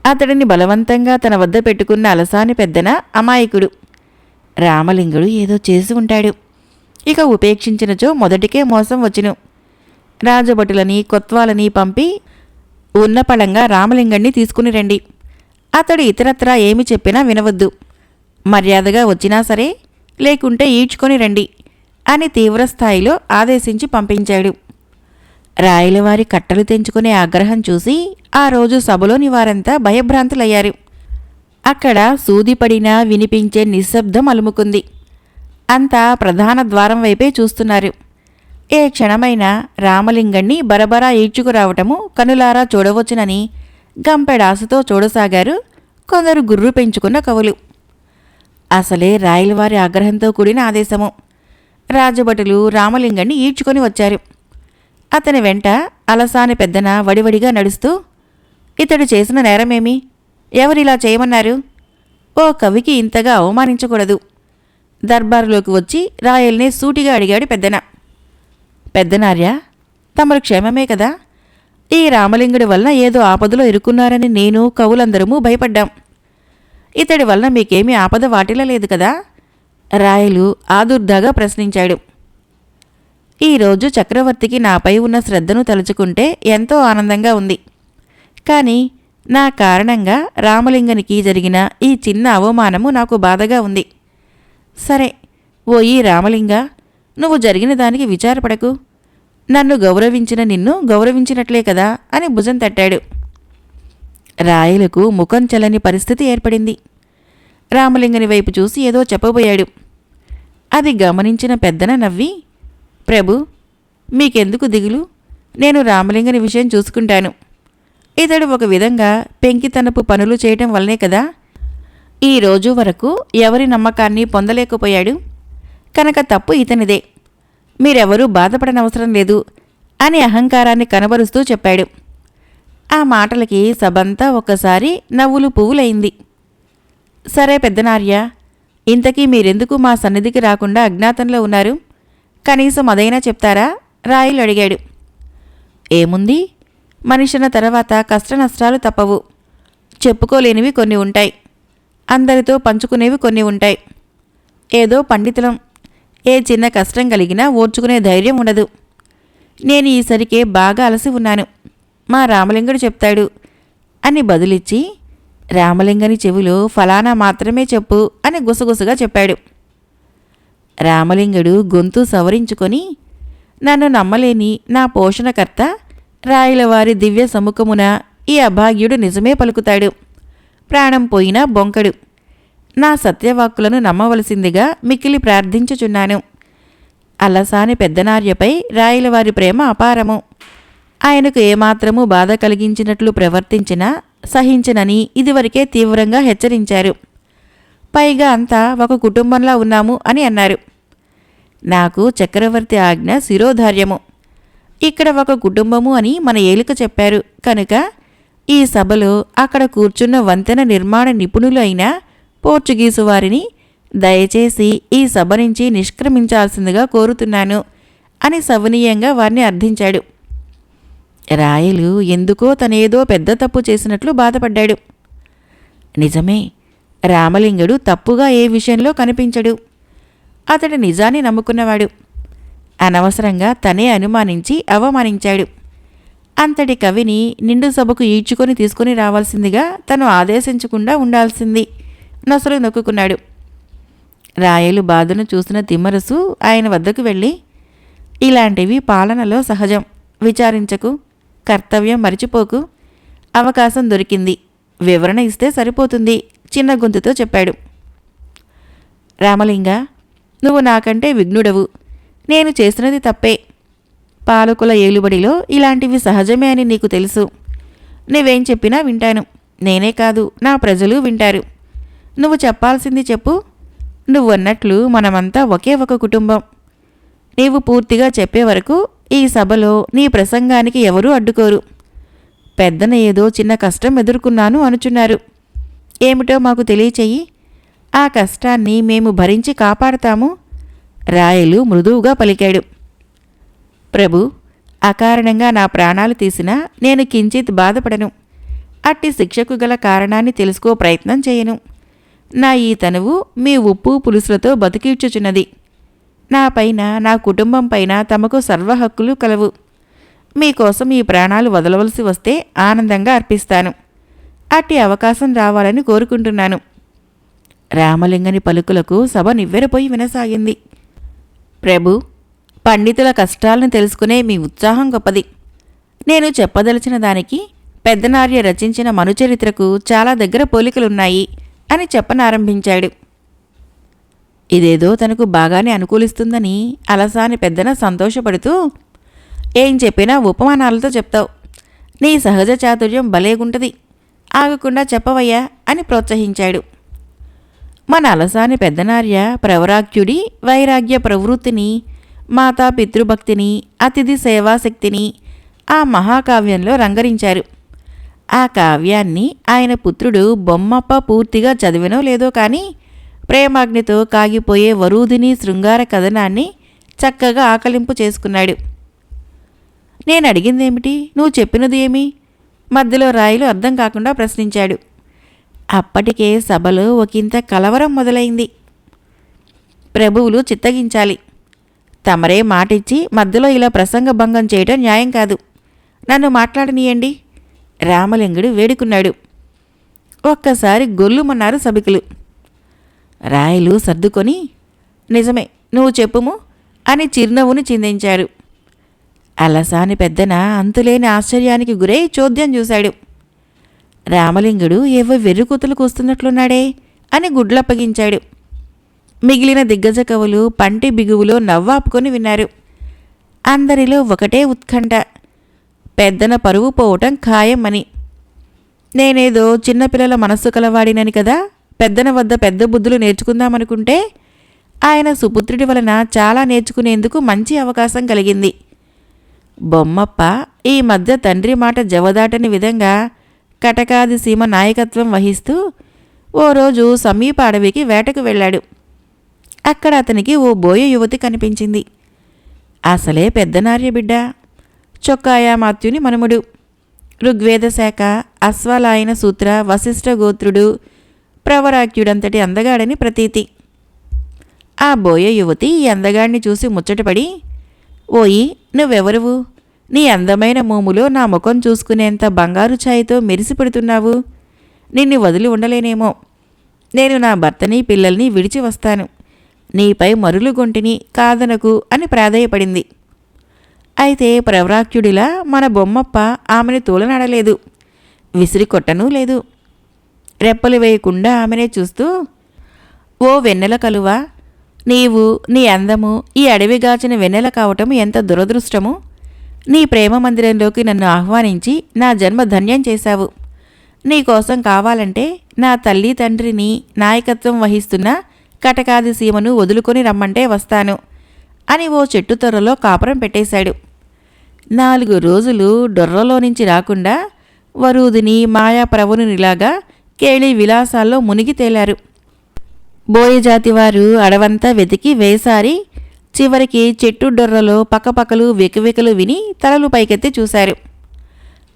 అతడిని బలవంతంగా తన వద్ద పెట్టుకున్న అలసాని పెద్దన అమాయకుడు. రామలింగుడు ఏదో చేసి ఉంటాడు. ఇక ఉపేక్షించినచో మొదటికే మోసం వచ్చును. రాజభటులని కొత్వాలని పంపి ఉన్నపళంగా రామలింగణ్ణి తీసుకుని రండి అతడు ఇతరత్రా ఏమి చెప్పినా వినవద్దు. మర్యాదగా వచ్చినా సరే, లేకుంటే ఈడ్చుకొని రండి అని తీవ్రస్థాయిలో ఆదేశించి పంపించాడు. రాయలవారి కట్టలు తెంచుకునే ఆగ్రహం చూసి ఆ రోజు సభలోని వారంతా భయభ్రాంతులయ్యారు. అక్కడ సూదిపడినా వినిపించే నిశ్శబ్దం అలుముకుంది. అంతా ప్రధాన ద్వారం వైపే చూస్తున్నారు. ఏ క్షణమైనా రామలింగణ్ణి బరబరా ఈడ్చుకురావటము కనులారా చూడవచ్చునని గంపెడాసుతో చూడసాగారు కొందరు గుర్రు పెంచుకున్న కవులు. అసలే రాయలవారి ఆగ్రహంతో కూడిన ఆదేశము. రాజభటులు రామలింగణ్ణి ఈడ్చుకొని వచ్చారు. అతని వెంట అలసాని పెద్దన వడివడిగా నడుస్తూ, ఇతడు చేసిన నేరమేమి? ఎవరిలా చేయమన్నారు? ఓ కవికి ఇంతగా అవమానించకూడదు. దర్బారులోకి వచ్చి రాయల్నే సూటిగా అడిగాడు పెద్దన. పెద్దనార్య, తమరు క్షేమమే కదా? ఈ రామలింగుడి వలన ఏదో ఆపదలో ఇరుక్కున్నారని నేను కవులందరము భయపడ్డాం. ఇతడి వలన మీకేమీ ఆపద వాటిల్లలేదు కదా? రాయలు ఆదుర్దాగా ప్రశ్నించాడు. ఈరోజు చక్రవర్తికి నాపై ఉన్న శ్రద్ధను తలుచుకుంటే ఎంతో ఆనందంగా ఉంది. కానీ నా కారణంగా రామలింగనికి జరిగిన ఈ చిన్న అవమానము నాకు బాధగా ఉంది. సరే, ఓ ఈ రామలింగ, నువ్వు జరిగిన దానికి విచారపడకు. నన్ను గౌరవించిన నిన్ను గౌరవించినట్లే కదా అని భుజం తట్టాడు. రాయలకు ముఖం చెల్లని పరిస్థితి ఏర్పడింది. రామలింగని వైపు చూసి ఏదో చెప్పబోయాడు. అది గమనించిన పెద్దన నవ్వి, ప్రభు, మీకెందుకు దిగులు? నేను రామలింగని విషయం చూసుకుంటాను. ఇతడు ఒక విధంగా పెంకితనపు పనులు చేయటం వల్లనే కదా ఈ రోజు వరకు ఎవరి నమ్మకాన్ని పొందలేకపోయాడు. కనుక తప్పు ఇతనిదే. మీరెవరూ బాధపడనవసరం లేదు అని అహంకారాన్ని కనబరుస్తూ చెప్పాడు. ఆ మాటలకి సభంతా ఒక్కసారి నవ్వులు పువ్వులైంది. సరే పెద్దనార్య, ఇంతకీ మీరెందుకు మా సన్నిధికి రాకుండా అజ్ఞాతంలో ఉన్నారు? కనీసం అదైనా చెప్తారా? రాయలు అడిగాడు. ఏముంది, మనిషిన తర్వాత కష్టనష్టాలు తప్పవు. చెప్పుకోలేనివి కొన్ని ఉంటాయి, అందరితో పంచుకునేవి కొన్ని ఉంటాయి. ఏదో పండితులం, ఏ చిన్న కష్టం కలిగినా ఓర్చుకునే ధైర్యం ఉండదు. నేను ఈసరికే బాగా అలసి ఉన్నాను, మా రామలింగుడు చెప్తాడు అని బదులిచ్చి రామలింగని చెవిలో ఫలానా మాత్రమే చెప్పు అని గుసగుసగా చెప్పాడు. రామలింగుడు గొంతు సవరించుకొని, నన్ను నమ్మలేని నా పోషణకర్త రాయలవారి దివ్య సముఖమున ఈ అభాగ్యుడు నిజమే పలుకుతాడు. ప్రాణం పోయినా బొంకడు. నా సత్యవాక్కులను నమ్మవలసిందిగా మిక్కిలి ప్రార్థించుచున్నాను. అల్లసాని పెద్దనార్యపై రాయలవారి ప్రేమ అపారము. ఆయనకు ఏమాత్రమూ బాధ కలిగించినట్లు ప్రవర్తించినా సహించనని ఇదివరకే తీవ్రంగా హెచ్చరించారు. పైగా అంతా ఒక కుటుంబంలా ఉన్నాము అని అన్నారు. నాకు చక్రవర్తి ఆజ్ఞ శిరోధార్యము. ఇక్కడ ఒక కుటుంబము అని మన ఏలిక చెప్పారు కనుక ఈ సభలో అక్కడ కూర్చున్న వంతెన నిర్మాణ నిపుణులు అయిన పోర్చుగీసు వారిని దయచేసి ఈ సభ నుంచి నిష్క్రమించాల్సిందిగా కోరుతున్నాను అని సవనీయంగా వారిని అర్థించాడు. రాయలు ఎందుకో తనేదో పెద్ద తప్పు చేసినట్లు బాధపడ్డాడు. నిజమే, రామలింగుడు తప్పుగా ఏ విషయంలో కనిపించడు. అతడు నిజాన్ని నమ్ముకున్నవాడు. అనవసరంగా తనే అనుమానించి అవమానించాడు. అంతటి కవిని నిండు సభకు ఈడ్చుకొని తీసుకుని రావాల్సిందిగా తను ఆదేశించకుండా ఉండాల్సింది నొసలు నొక్కుకున్నాడు. రాయలు బాధను చూసిన తిమ్మరసు ఆయన వద్దకు వెళ్ళి, ఇలాంటివి పాలనలో సహజం, విచారించకు, కర్తవ్యం మరిచిపోకు, అవకాశం దొరికింది, వివరణ ఇస్తే సరిపోతుంది చిన్న గొంతుతో చెప్పాడు. రామలింగ, నువ్వు నాకంటే విఘ్నుడవు. నేను చేసినది తప్పే. పాలకుల ఏలుబడిలో ఇలాంటివి సహజమే అని నీకు తెలుసు. నువ్వేం చెప్పినా వింటాను. నేనే కాదు, నా ప్రజలు వింటారు. నువ్వు చెప్పాల్సింది చెప్పు. నువ్వన్నట్లు మనమంతా ఒకే ఒక కుటుంబం. నీవు పూర్తిగా చెప్పే వరకు ఈ సభలో నీ ప్రసంగానికి ఎవరూ అడ్డుకోరు. పెద్దన ఏదో చిన్న కష్టం ఎదుర్కొన్నాను అనుచున్నారు. ఏమిటో మాకు తెలియచెయ్యి. ఆ కష్టాన్ని మేము భరించి కాపాడతాము. రాయలు మృదువుగా పలికాడు. ప్రభు, అకారణంగా నా ప్రాణాలు తీసినా నేను కించిత్ బాధపడను. అట్టి శిక్షకు గల కారణాన్ని తెలుసుకో ప్రయత్నం చేయను. నా ఈ తనువు మీ ఉప్పు పులుసులతో బతికిడ్చుచున్నది. నా పైన, నా కుటుంబం పైన తమకు సర్వహక్కులు కలవు. మీకోసం ఈ ప్రాణాలు వదలవలసి వస్తే ఆనందంగా అర్పిస్తాను. అట్టి అవకాశం రావాలని కోరుకుంటున్నాను. రామలింగని పలుకులకు సభ నివ్వెరపోయి వినసాగింది. ప్రభు, పండితుల కష్టాలను తెలుసుకునే మీ ఉత్సాహం గొప్పది. నేను చెప్పదలిచిన దానికి పెద్దనార్య రచించిన మనుచరిత్రకు చాలా దగ్గర పోలికలున్నాయి అని చెప్పనారంభించాడు. ఇదేదో తనకు బాగానే అనుకూలిస్తుందని అలసాని పెద్దన సంతోషపడుతూ, ఏం చెప్పినా ఉపమానాలతో చెప్తావు. నీ సహజ చాతుర్యం భలేగుంటది. ఆగకుండా చెప్పవయ్యా అని ప్రోత్సహించాడు. మన అలసాని పెద్దనార్య ప్రవరాఖ్యుడి వైరాగ్య ప్రవృత్తిని, మాతా పితృభక్తిని, అతిథి సేవాశక్తిని ఆ మహాకావ్యంలో రంగరించారు. ఆ కావ్యాన్ని ఆయన పుత్రుడు బొమ్మప్ప పూర్తిగా చదివినో లేదో కానీ ప్రేమాగ్నితో కాగిపోయే వరూధిని శృంగార కథనాన్ని చక్కగా ఆకలింపు చేసుకున్నాడు. నేను అడిగిందేమిటి, నువ్వు చెప్పినది ఏమి? మధ్యలో రాయలు అర్థం కాకుండా ప్రశ్నించాడు. అప్పటికే సభలో ఒకంత కలవరం మొదలైంది. ప్రభువులు చిత్తగించాలి. తమరే మాటిచ్చి మధ్యలో ఇలా ప్రసంగభంగం చేయటం న్యాయం కాదు. నన్ను మాట్లాడనీయండి. రామలింగుడు వేడుకున్నాడు. ఒక్కసారి గొల్లుమన్నారు సభికులు. రాయలు సర్దుకొని, నిజమే, నువ్వు చెప్పుము అని చిరునవ్వును చిందించారు. అలసాని పెద్దన అంతులేని ఆశ్చర్యానికి గురై చోద్యం చూశాడు. రామలింగుడు ఏవో వెర్రికూతలు కూస్తున్నట్లున్నాడే అని గుడ్లప్పగించాడు. మిగిలిన దిగ్గజ కవులు పంటి బిగువులో నవ్వాపుకొని విన్నారు. అందరిలో ఒకటే ఉత్కంఠ, పెద్దన పరువు పోవటం ఖాయం అని. నేనేదో చిన్నపిల్లల మనస్సు కలవాడినని కదా పెద్దన వద్ద పెద్ద బుద్ధులు నేర్చుకుందామనుకుంటే ఆయన సుపుత్రుడి వలన చాలా నేర్చుకునేందుకు మంచి అవకాశం కలిగింది. బొమ్మప్ప ఈ మధ్య తండ్రి మాట జవదాటని విధంగా కటకాది సీమ నాయకత్వం వహిస్తూ ఓ రోజు సమీప అడవికి వేటకు వెళ్ళాడు. అక్కడ అతనికి ఓ బోయ యువతి కనిపించింది. అసలే పెద్దనార్య బిడ్డ, చొక్కాయామాత్యుని మనుముడు, ఋగ్వేద శాఖ, అశ్వాలాయన సూత్ర వశిష్ఠ గోత్రుడు, ప్రవరాఖ్యుడంతటి అందగాడని ప్రతీతి. ఆ బోయ యువతి ఈ అందగాడిని చూసి ముచ్చటపడి, ఓయి, నువ్వెవరువు? నీ అందమైన మోములో నా ముఖం చూసుకునేంత బంగారు ఛాయతో మెరిసిపెడుతున్నావు. నిన్ను వదిలి ఉండలేనేమో. నేను నా భర్తని పిల్లల్ని విడిచి వస్తాను. నీపై మరులుగొంటిని, కాదనకు అని ప్రాధేయపడింది. అయితే ప్రవరాఖ్యుడిలా మన బొమ్మప్ప ఆమెను తోలనాడలేదు, విసిరి కొట్టనూ లేదు. రెప్పలు వేయకుండా ఆమెనే చూస్తూ, ఓ వెన్నెల కలువా, నీవు నీ అందము ఈ అడవిగాచిన వెన్నెల కావటం ఎంత దురదృష్టము. నీ ప్రేమ మందిరంలోకి నన్ను ఆహ్వానించి నా జన్మ ధన్యం చేశావు. నీకోసం కావాలంటే నా తల్లి తండ్రిని నాయకత్వం వహిస్తున్న కటకాది సీమను వదులుకొని రమ్మంటే వస్తాను అని ఓ చెట్టు తొర్రలో కాపురం పెట్టేశాడు. 4 రోజులు డొర్రలో నుంచి రాకుండా వరూధిని మాయాప్రవణునిలాగా కేళి విలాసాల్లో మునిగి తేలారు. బోయజాతివారు అడవంతా వెతికి వేసారి చివరికి చెట్టు డొర్రలో పక్కపక్కలు వెకువెకలు విని తలలు పైకెత్తి చూశారు.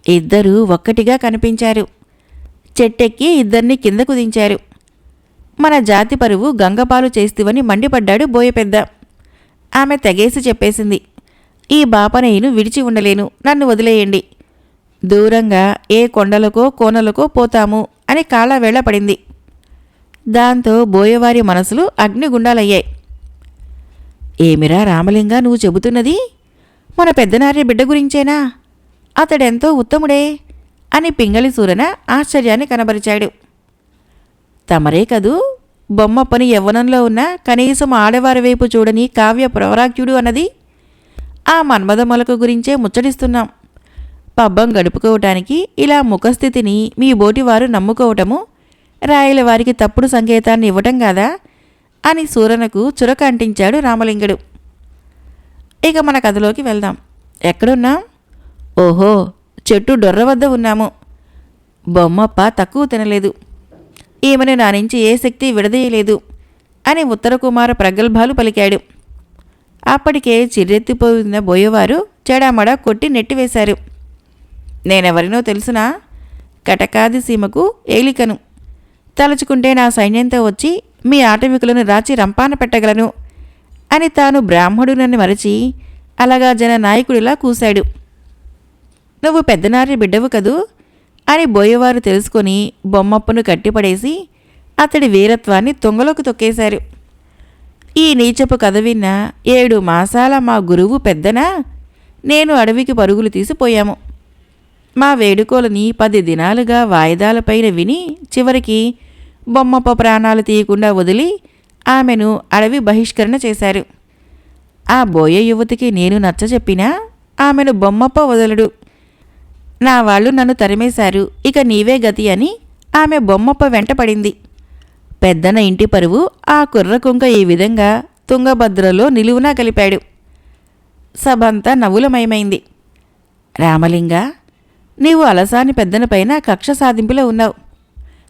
ఇద్దరూ ఒక్కటిగా కనిపించారు. చెట్టెక్కి ఇద్దరిని కిందకు దించారు. మన జాతి పరువు గంగపాలు చేస్తువని మండిపడ్డాడు బోయపెద్ద. ఆమె తెగేసి చెప్పేసింది, ఈ బాపనేయును విడిచి ఉండలేను, నన్ను వదిలేయండి. దూరంగా ఏ కొండలకో కోనలకో పోతాము అని కాళ్ళవేళ పడింది. దాంతో బోయవారి మనసులు అగ్నిగుండాలయ్యాయి. ఏమిరా రామలింగా నువ్వు చెబుతున్నది? మన పెద్దనార్య బిడ్డ గురించేనా? అతడెంతో ఉత్తముడే అని పింగళి సూరన ఆశ్చర్యాన్ని కనబరిచాడు. తమరే కదూ బొమ్మప్పని యవ్వనంలో ఉన్న కనీసం ఆడవారి వైపు చూడని కావ్య ప్రవరాఖ్యుడు అన్నది? ఆ మన్మథ మొలక గురించే ముచ్చటిస్తున్నాం. పబ్బం గడుపుకోవటానికి ఇలా ముఖస్థితిని మీ బోటివారు నమ్ముకోవటము రాయల వారికి తప్పుడు సంకేతాన్ని ఇవ్వటం కాదా అని సూరనకు చురక అంటించాడు రామలింగుడు. ఇక మన కథలోకి వెళ్దాం. ఎక్కడున్నాం? ఓహో, చెట్టు డొర్ర వద్ద ఉన్నాము. బొమ్మప్ప తక్కువ తినలేదు. ఈమెను నా నుంచి ఏ శక్తి విడదీయలేదు అని ఉత్తరకుమార ప్రగల్భాలు పలికాడు. అప్పటికే చిర్రెత్తిపోయిన బోయేవారు చెడామడా కొట్టి నెట్టివేశారు. నేనెవరినో తెలుసునా? కటకాది సీమకు ఏలికను. తలుచుకుంటే నా సైన్యంతో వచ్చి మీ ఆటవికులను రాచి రంపాన పెట్టగలను అని తాను బ్రాహ్మడునని మరచి అలాగా జననాయకుడిలా కూశాడు. నువ్వు పెద్దనారి బిడ్డవు కదూ, అని బోయేవారు తెలుసుకొని బొమ్మప్పను కట్టిపడేసి అతడి వీరత్వాన్ని తుంగలోకి తొక్కేశారు. ఈ నీచపు కథ విన్న 7 మాసాల మా గురువు పెద్దనా నేను అడవికి పరుగులు తీసిపోయాము. మా వేడుకోలని 10 దినాలుగా వాయిదాలపైన విని చివరికి బొమ్మప్ప ప్రాణాలు తీయకుండా వదిలి ఆమెను అడవి బహిష్కరణ చేశారు. ఆ బోయ యువతికి నేను నచ్చచెప్పినా ఆమెను బొమ్మప్ప వదలడు. నా వాళ్ళు నన్ను తరిమేశారు, ఇక నీవే గతి అని ఆమె బొమ్మప్ప వెంట పడింది. పెద్దన ఇంటి పరువు ఆ కుర్రకుంక ఈ విధంగా తుంగభద్రలో నిలువునా కలిపాడు. సభంతా నవ్వులమయమైంది. రామలింగ, నీవు అలసాని పెద్దనపైన కక్ష సాధింపులో ఉన్నావు.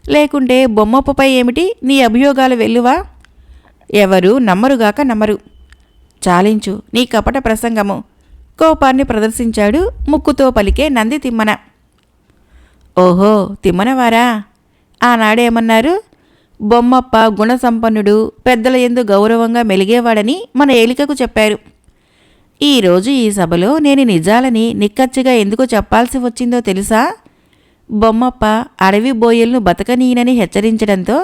లేకుంటే బొమ్మప్పపై ఏమిటి నీ అభియోగాలు వెల్లువా? ఎవరూ నమ్మరుగాక నమ్మరు. చాలించు నీ కపట ప్రసంగము, కోపాన్ని ప్రదర్శించాడు ముక్కుతో పలికే నంది తిమ్మన. ఓహో, తిమ్మనవారా? ఆనాడేమన్నారు? బొమ్మప్ప గుణసంపన్నుడు, పెద్దల యందు గౌరవంగా మెలిగేవాడని మన ఏలికకు చెప్పారు. ఈరోజు ఈ సభలో నేను నిజాలని నిక్కచ్చిగా ఎందుకు చెప్పాల్సి వచ్చిందో తెలుసా? బొమ్మప్ప అడవి బోయలను బతకనీయనని హెచ్చరించడంతో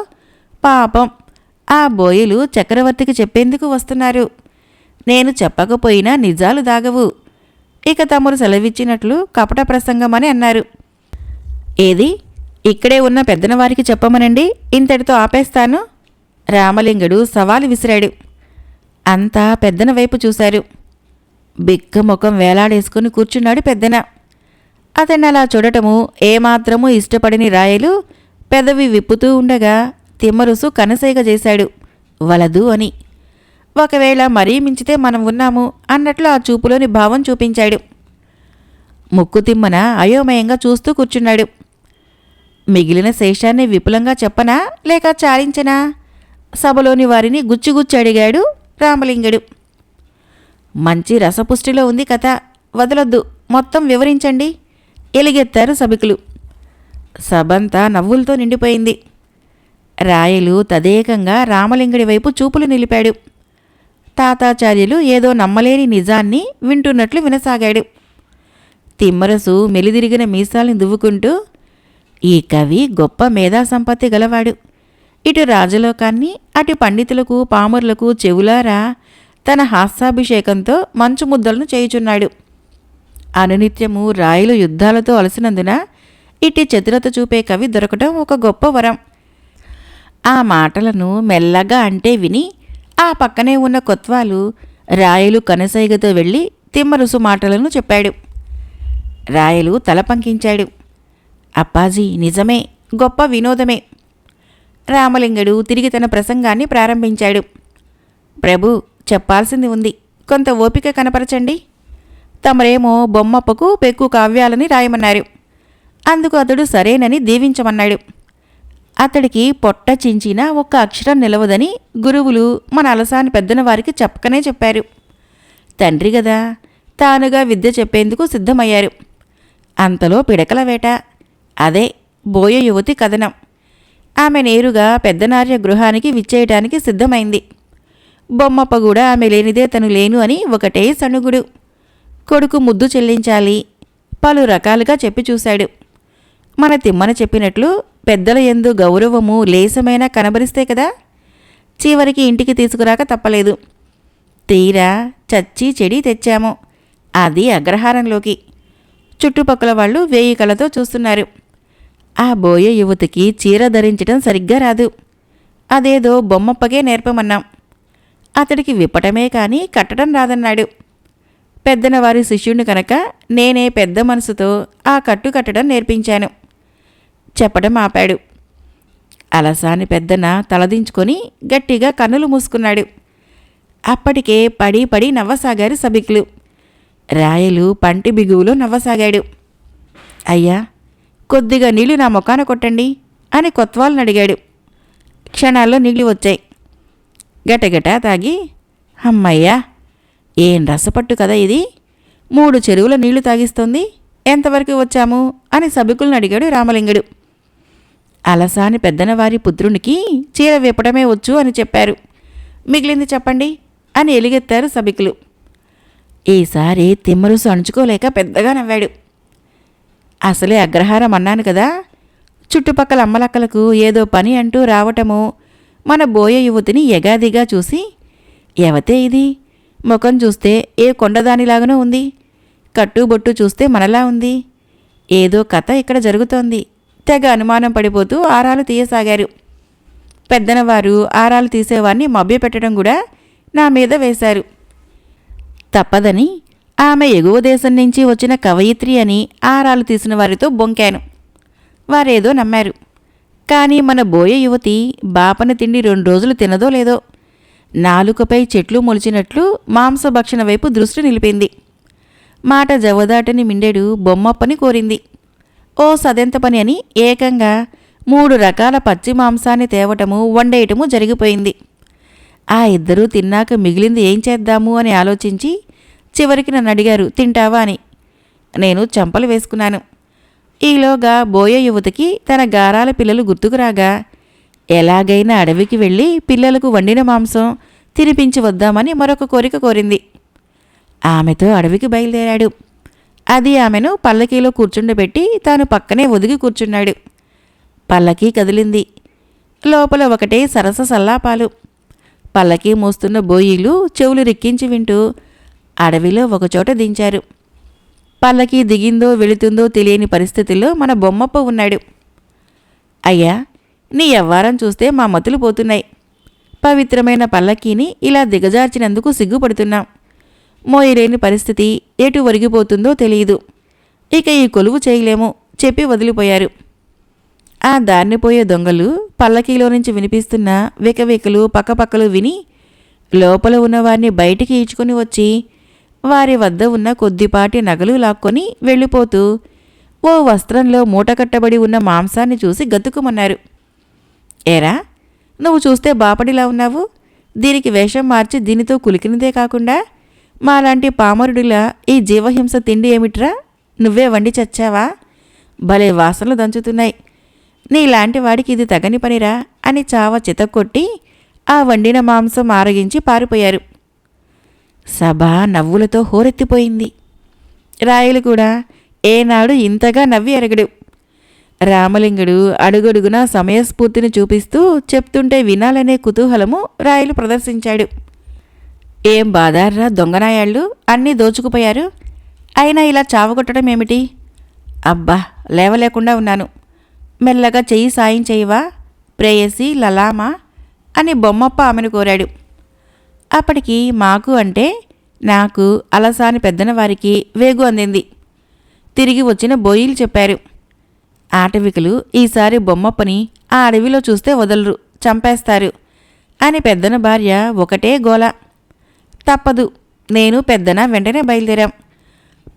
పాపం ఆ బోయలు చక్రవర్తికి చెప్పేందుకు వస్తున్నారు. నేను చెప్పకపోయినా నిజాలు దాగవు. ఇక తమరు సెలవిచ్చినట్లు కపట ప్రసంగమని అన్నారు. ఏది, ఇక్కడే ఉన్న పెద్దనవారికి చెప్పమనండి, ఇంతటితో ఆపేస్తాను. రామలింగుడు సవాలు విసిరాడు. అంతా పెద్దన వైపు చూశారు. బిక్క ముఖం వేలాడేసుకుని కూర్చున్నాడు పెద్దన. అతన్ని అలా చూడటము ఏమాత్రమూ ఇష్టపడిని రాయలు పెదవి విప్పుతూ ఉండగా తిమ్మరుసు కనసైగ చేశాడు, వలదు అని. ఒకవేళ మరీ మించితే మనం ఉన్నాము అన్నట్లు ఆ చూపులోని భావం చూపించాడు. ముక్కు తిమ్మన అయోమయంగా చూస్తూ కూర్చున్నాడు. మిగిలిన శేషాన్ని విపులంగా చెప్పనా లేక చాలించనా? సభలోని వారిని గుచ్చిగుచ్చి అడిగాడు రామలింగుడు. మంచి రసపుష్టిలో ఉంది కథ, వదలొద్దు, మొత్తం వివరించండి ఎలుగెత్తారు సభికులు. సభంతా నవ్వులతో నిండిపోయింది. రాయలు తదేకంగా రామలింగుడి వైపు చూపులు నిలిపాడు. తాతాచార్యులు ఏదో నమ్మలేని నిజాన్ని వింటున్నట్లు వినసాగాడు. తిమ్మరసు మెలిదిరిగిన మీసాల్ని దువ్వుకుంటూ, ఈ కవి గొప్ప మేధాసంపత్తి గలవాడు. ఇటు రాజలోకాన్ని అటు పండితులకు పామరులకు చెవులారా తన హాస్యాభిషేకంతో మంచు ముద్దలను చేయుచున్నాడు. అనునిత్యము రాయలు యుద్ధాలతో అలసినందున ఇట్టి చతురత చూపే కవి దొరకటం ఒక గొప్ప వరం. ఆ మాటలను మెల్లగా అంటే విని ఆ పక్కనే ఉన్న కొత్వాలు రాయలు కనసైగతో వెళ్ళి తిమ్మరుసు మాటలను చెప్పాడు. రాయలు తల పంకించాడు. అప్పాజీ, నిజమే, గొప్ప వినోదమే. రామలింగుడు తిరిగి తన ప్రసంగాన్ని ప్రారంభించాడు. ప్రభు, చెప్పాల్సింది ఉంది, కొంత ఓపిక కనపరచండి. తమరేమో బొమ్మప్పకు పెక్కు కావ్యాలని రాయమన్నారు. అందుకు అతడు సరేనని దీవించమన్నాడు. అతడికి పొట్ట చించిన ఒక్క అక్షరం నిలవదని గురువులు మన అలసాని పెద్దన వారికి చెప్పకనే చెప్పారు. తండ్రి గదా, తానుగా విద్య చెప్పేందుకు సిద్ధమయ్యారు. అంతలో పిడకల వేట, అదే బోయ యువతి కథనం. ఆమె నేరుగా పెద్దనార్య గృహానికి విచ్చేయటానికి సిద్ధమైంది. బొమ్మప్ప కూడా ఆమె లేనిదే తను లేను అని ఒకటే సణుగుడు. కొడుకు ముద్దు చెల్లించాలి, పలు రకాలుగా చెప్పి చూశాడు. మన తిమ్మన చెప్పినట్లు పెద్దల యందు గౌరవము లేసమైనా కనబరిస్తే కదా. చివరికి ఇంటికి తీసుకురాక తప్పలేదు. తీరా చచ్చి చెడి తెచ్చాము, అది అగ్రహారంలోకి. చుట్టుపక్కల వాళ్ళు 1000 కళ్ళతో చూస్తున్నారు. ఆ బోయ యువతికి చీర ధరించటం సరిగ్గా రాదు. అదేదో బొమ్మప్పకే నేర్పమన్నాం. అతడికి విప్పటమే కానీ కట్టడం రాదన్నాడు. పెద్దనవారి శిష్యుణ్ణి కనుక నేనే పెద్ద మనసుతో ఆ కట్టు కట్టడం నేర్పించాను. చెప్పడం ఆపాడు. అలసాని పెద్దన తలదించుకొని గట్టిగా కన్నులు మూసుకున్నాడు. అప్పటికే పడి పడి నవ్వసాగారు సభికులు. రాయలు పంటి బిగువులో నవ్వసాగాడు. అయ్యా, కొద్దిగా నీళ్లు నా ముఖాన కొట్టండి అని కొత్వాలను అడిగాడు. క్షణాల్లో నీళ్లు వచ్చాయి. గటగట తాగి, అమ్మయ్యా, ఏం రసపట్టు కదా ఇది, 3 చెరువుల నీళ్లు తాగిస్తోంది, ఎంతవరకు వచ్చాము అని సభికులను అడిగాడు రామలింగుడు. అలసాని పెద్దనవారి పుత్రునికి చీర విప్పడమే వచ్చు అని చెప్పారు, మిగిలింది చెప్పండి అని ఎలుగెత్తారు సభికులు. ఈసారి తిమ్మరుసు అణుచుకోలేక పెద్దగా నవ్వాడు. అసలే అగ్రహారం అన్నాను కదా. చుట్టుపక్కల అమ్మలక్కలకు ఏదో పని అంటూ రావటము మన బోయ యువతిని ఎగాదిగా చూసి, ఎవతే ఇది, ముఖం చూస్తే ఏ కొండదానిలాగానో ఉంది, కట్టుబొట్టు చూస్తే మనలా ఉంది, ఏదో కథ ఇక్కడ జరుగుతోంది, తెగ అనుమానం పడిపోతూ ఆరాలు తీయసాగారు. పెద్దనవారు ఆరాలు తీసేవారిని మభ్యపెట్టడం కూడా నా మీద వేశారు. తప్పదని ఆమె ఎగువ దేశం నుంచి వచ్చిన కవయిత్రి అని ఆరాలు తీసిన వారితో బొంకాను. వారేదో నమ్మారు. కానీ మన బోయ యువతి బాపన తిండి 2 రోజులు తినదో లేదో నాలుకపై చెట్లు మొలిచినట్లు మాంసభక్షణ వైపు దృష్టి నిలిపింది. మాట జవదాటని మిండెడు బొమ్మప్పని కోరింది. ఓ సదెంత పని అని ఏకంగా 3 రకాల పచ్చి మాంసాన్ని తేవటము వండేయటము జరిగిపోయింది. ఆ ఇద్దరూ తిన్నాక మిగిలింది ఏం చేద్దాము అని ఆలోచించి చివరికి నన్ను అడిగారు, తింటావా అని. నేను చంపలు వేసుకున్నాను. ఈలోగా బోయ యువతికి తన గారాల పిల్లలు గుర్తుకురాగా ఎలాగైనా అడవికి వెళ్ళి పిల్లలకు వండిన మాంసం తినిపించి వద్దామని మరొక కోరిక కోరింది. ఆమెతో అడవికి బయలుదేరాడు. అది ఆమెను పల్లకీలో కూర్చుండబెట్టి తాను పక్కనే ఒదిగి కూర్చున్నాడు. పల్లకీ కదిలింది. లోపల ఒకటే సరస సల్లాపాలు. పల్లకీ మోస్తున్న బోయీలు చెవులు రిక్కించి వింటూ అడవిలో ఒకచోట దించారు. పల్లకీ దిగిందో వెళుతుందో తెలియని పరిస్థితుల్లో మన బొమ్మప్ప ఉన్నాడు. అయ్యా, నీ యవ్వారం చూస్తే మా మతులు పోతున్నాయి. పవిత్రమైన పల్లకీని ఇలా దిగజార్చినందుకు సిగ్గుపడుతున్నాం. మోయలేని పరిస్థితి ఎటు ఒరిగిపోతుందో తెలియదు. ఇక ఈ కొలువు చేయలేము చెప్పి వదిలిపోయారు. ఆ దారిని పోయే దొంగలు పల్లకీలో నుంచి వినిపిస్తున్న వెకవెకలు పక్కపక్కలు విని లోపల ఉన్నవారిని బయటికి ఈడ్చుకుని వచ్చి వారి వద్ద ఉన్న కొద్దిపాటి నగలు లాక్కొని వెళ్ళిపోతూ ఓ వస్త్రంలో మూటకట్టబడి ఉన్న మాంసాన్ని చూసి గతుకుమన్నారు. ఏరా, నువ్వు చూస్తే బాపడిలా ఉన్నావు. దీనికి వేషం మార్చి దీనితో కులికినదే కాకుండా మాలాంటి పామరుడిలా ఈ జీవహింస తిండి ఏమిట్రా, నువ్వే వండి చచ్చావా? భలే వాసనలు దంచుతున్నాయి. నీలాంటి వాడికి ఇది తగని పనిరా అని చావ చితక్కొట్టి ఆ వండిన మాంసం ఆరగించి పారిపోయారు. సభ నవ్వులతో హోరెత్తిపోయింది. రాయలు కూడా ఏనాడు ఇంతగా నవ్వి ఎరగడు. రామలింగుడు అడుగడుగునా సమయస్ఫూర్తిని చూపిస్తూ చెప్తుంటే వినాలనే కుతూహలము రాయలు ప్రదర్శించాడు. ఏం బాధార్రా దొంగనాయాళ్ళు, అన్నీ దోచుకుపోయారు. అయినా ఇలా చావగొట్టడం ఏమిటి? అబ్బా, లేవలేకుండా ఉన్నాను. మెల్లగా చెయ్యి సాయం చేయవా ప్రేయసి లలామా అని బొమ్మప్ప ఆమెను కోరాడు. అప్పటికి మాకు అంటే నాకు అలసాని పెద్దనవారికి వేగు అందింది. తిరిగి వచ్చిన బోయిలు చెప్పారు, ఆటవికులు ఈసారి బొమ్మప్పని ఆ అడవిలో చూస్తే వదలరు, చంపేస్తారు అని పెద్దన భార్య ఒకటే గోల. తప్పదు, నేను పెద్దన వెంటనే బయలుదేరాం.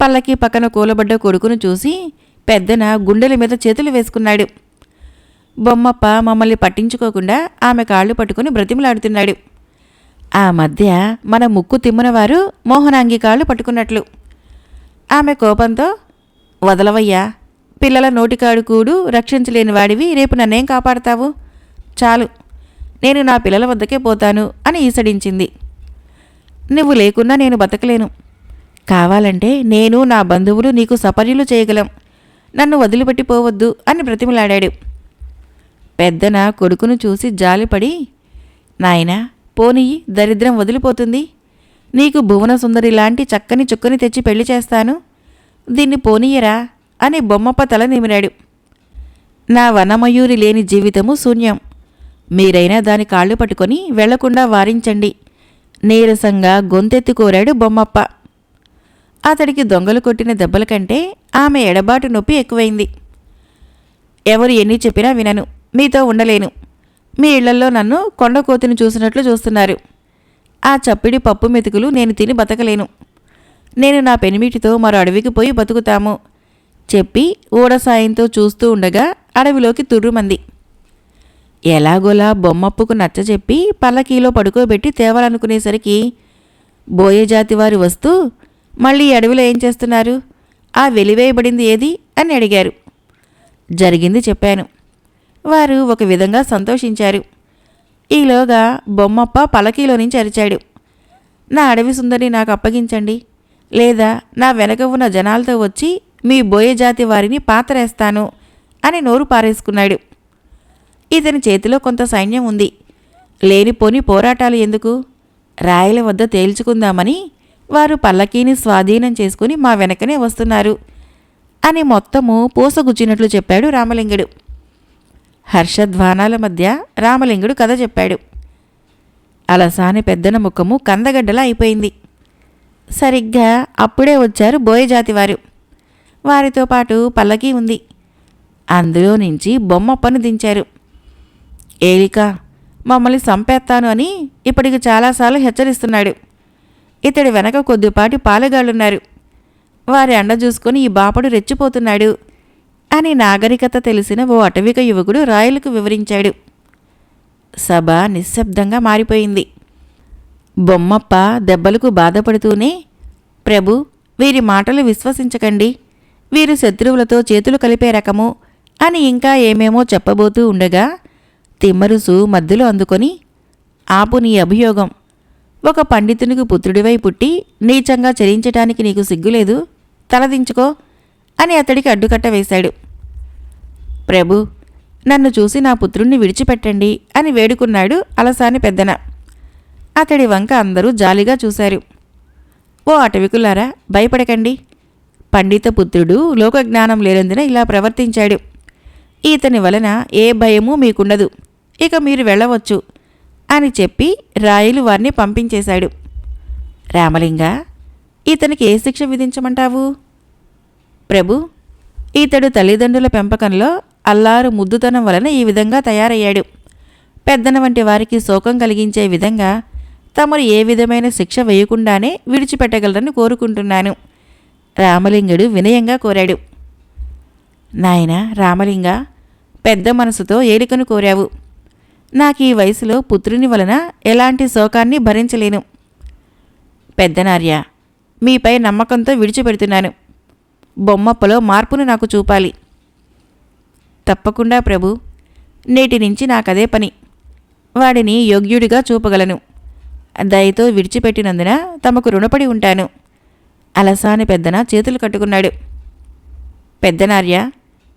పల్లకి పక్కన కూలబడ్డ కొడుకును చూసి పెద్దన గుండెల మీద చేతులు వేసుకున్నాడు. బొమ్మప్ప మమ్మల్ని పట్టించుకోకుండా ఆమె కాళ్ళు పట్టుకుని బ్రతిమలాడుతున్నాడు. ఆ మధ్య మన ముక్కు తిమ్మనవారు మోహనాంగి కాళ్ళు పట్టుకున్నట్లు. ఆమె కోపంతో, వదలవయ్యా, పిల్లల నోటికాడు కూడు రక్షించలేని వాడివి రేపు నన్నేం కాపాడతావు? చాలు, నేను నా పిల్లల వద్దకే పోతాను అని ఈసడించింది. నువ్వు లేకున్నా నేను బతకలేను. కావాలంటే నేను నా బంధువులు నీకు సపర్యలు చేయగలం. నన్ను వదిలిపెట్టిపోవద్దు అని బ్రతిమలాడాడు. పెద్దన కొడుకును చూసి జాలిపడి, నాయనా పోనీయి, దరిద్రం వదిలిపోతుంది. నీకు భువన సుందరి లాంటి చక్కని చుక్కని తెచ్చి పెళ్లి చేస్తాను, దీన్ని పోనీయరా అని బొమ్మప్ప తల నిమిరాడు. నా వనమయూరి లేని జీవితము శూన్యం. మీరైనా దాని కాళ్ళు పట్టుకొని వెళ్లకుండా వారించండి నీరసంగా గొంతెత్తి కోరాడు బొమ్మప్ప. అతడికి దొంగలు కొట్టిన దెబ్బల కంటే ఆమె ఎడబాటు నొప్పి ఎక్కువైంది. ఎవరు ఎన్ని చెప్పినా వినను, మీతో ఉండలేను. మీ ఇళ్లల్లో నన్ను కొండకోతిని చూసినట్లు చూస్తున్నారు. ఆ చప్పిడి పప్పు మెతుకులు నేను తిని బతకలేను. నేను నా పెనిమిటితో మరో అడవికి పోయి బతుకుతాము చెప్పి ఊడ సాయంతో చూస్తూ ఉండగా అడవిలోకి తుర్రుమంది. ఎలాగోలా బొమ్మప్పుకు నచ్చజెప్పి పల్లకీలో పడుకోబెట్టి తేవాలనుకునేసరికి బోయజాతి వారు వస్తూ, మళ్ళీ అడవిలో ఏం చేస్తున్నారు? ఆ వెలివేయబడింది ఏది అని అడిగారు. జరిగింది చెప్పాను. వారు ఒక విధంగా సంతోషించారు. ఈలోగా బొమ్మప్ప పల్లకీలో నుంచి అరిచాడు, నా అడవి సుందరిని నాకు అప్పగించండి, లేదా నా వెనక ఉన్న జనాలతో వచ్చి మీ బోయజాతి వారిని పాతరేస్తాను అని నోరు పారేసుకున్నాడు. ఇతని చేతిలో కొంత సైన్యం ఉంది. లేనిపోని పోరాటాలు ఎందుకు? రాయల వద్ద తేల్చుకుందామని వారు పల్లకీని స్వాధీనం చేసుకుని మా వెనకనే వస్తున్నారు అని మొత్తము పూసగుచ్చినట్లు చెప్పాడు రామలింగుడు. హర్షధ్వానాల మధ్య రామలింగుడు కథ చెప్పాడు. అలసాని పెద్దన ముఖము కందగడ్డలా అయిపోయింది. సరిగ్గా అప్పుడే వచ్చారు బోయజాతివారు. వారితో పాటు పల్లకీ ఉంది. అందులో నుంచి బొమ్మప్పను దించారు. ఏలిక మమ్మల్ని చంపేస్తాను అని ఇప్పటికి చాలాసార్లు హెచ్చరిస్తున్నాడు. ఇతడి వెనక కొద్దిపాటి పాలెగాళ్ళున్నారు. వారి అండ చూసుకొని ఈ బాపడు రెచ్చిపోతున్నాడు అని నాగరికత తెలిసిన ఓ అటవిక యువకుడు రాయలకు వివరించాడు. సభ నిశ్శబ్దంగా మారిపోయింది. బొమ్మప్ప దెబ్బలకు బాధపడుతూనే, ప్రభు, వీరి మాటలు విశ్వసించకండి, వీరు శత్రువులతో చేతులు కలిపే రకము అని ఇంకా ఏమేమో చెప్పబోతూ ఉండగా తిమ్మరుసు మధ్యలో అందుకొని, ఆపు నీ అభియోగం. ఒక పండితునికి పుత్రుడివై పుట్టి నీచంగా చరించటానికి నీకు సిగ్గులేదు? తలదించుకో అని అతడికి అడ్డుకట్ట వేశాడు. ప్రభు, నన్ను చూసి నా పుత్రుణ్ణి విడిచిపెట్టండి అని వేడుకున్నాడు అలసాని పెద్దన. అతడి వంక అందరూ జాలిగా చూశారు. ఓ అటవికులారా, భయపడకండి. పండిత పుత్రుడు లోకజ్ఞానం లేనందున ఇలా ప్రవర్తించాడు. ఈతని వలన ఏ భయమూ మీకుండదు. ఇక మీరు వెళ్ళవచ్చు అని చెప్పి రాయలు వారిని పంపించేశాడు. రామలింగ, ఇతనికి ఏ శిక్ష విధించమంటావు? ప్రభు, ఇతడు తల్లిదండ్రుల పెంపకంలో అల్లారు ముద్దుతనం వలన ఈ విధంగా తయారయ్యాడు. పెద్దన వంటి వారికి శోకం కలిగించే విధంగా తమరు ఏ విధమైన శిక్ష వేయకుండానే విడిచిపెట్టగలరని కోరుకుంటున్నాను రామలింగుడు వినయంగా కోరాడు. నాయనా రామలింగ, పెద్ద మనసుతో ఏలికను కోరావు. నాకీ వయసులో పుత్రుని వలన ఎలాంటి శోకాన్ని భరించలేను. పెద్దనార్య, మీపై నమ్మకంతో విడిచిపెడుతున్నాను. బొమ్మప్పలో మార్పును నాకు చూపాలి. తప్పకుండా ప్రభు, నేటి నుంచి నాకదే పని. వాడిని యోగ్యుడిగా చూపగలను. దయతో విడిచిపెట్టినందున తమకు రుణపడి ఉంటాను. అలసాని పెద్దన చేతులు కట్టుకున్నాడు. పెద్దనార్య,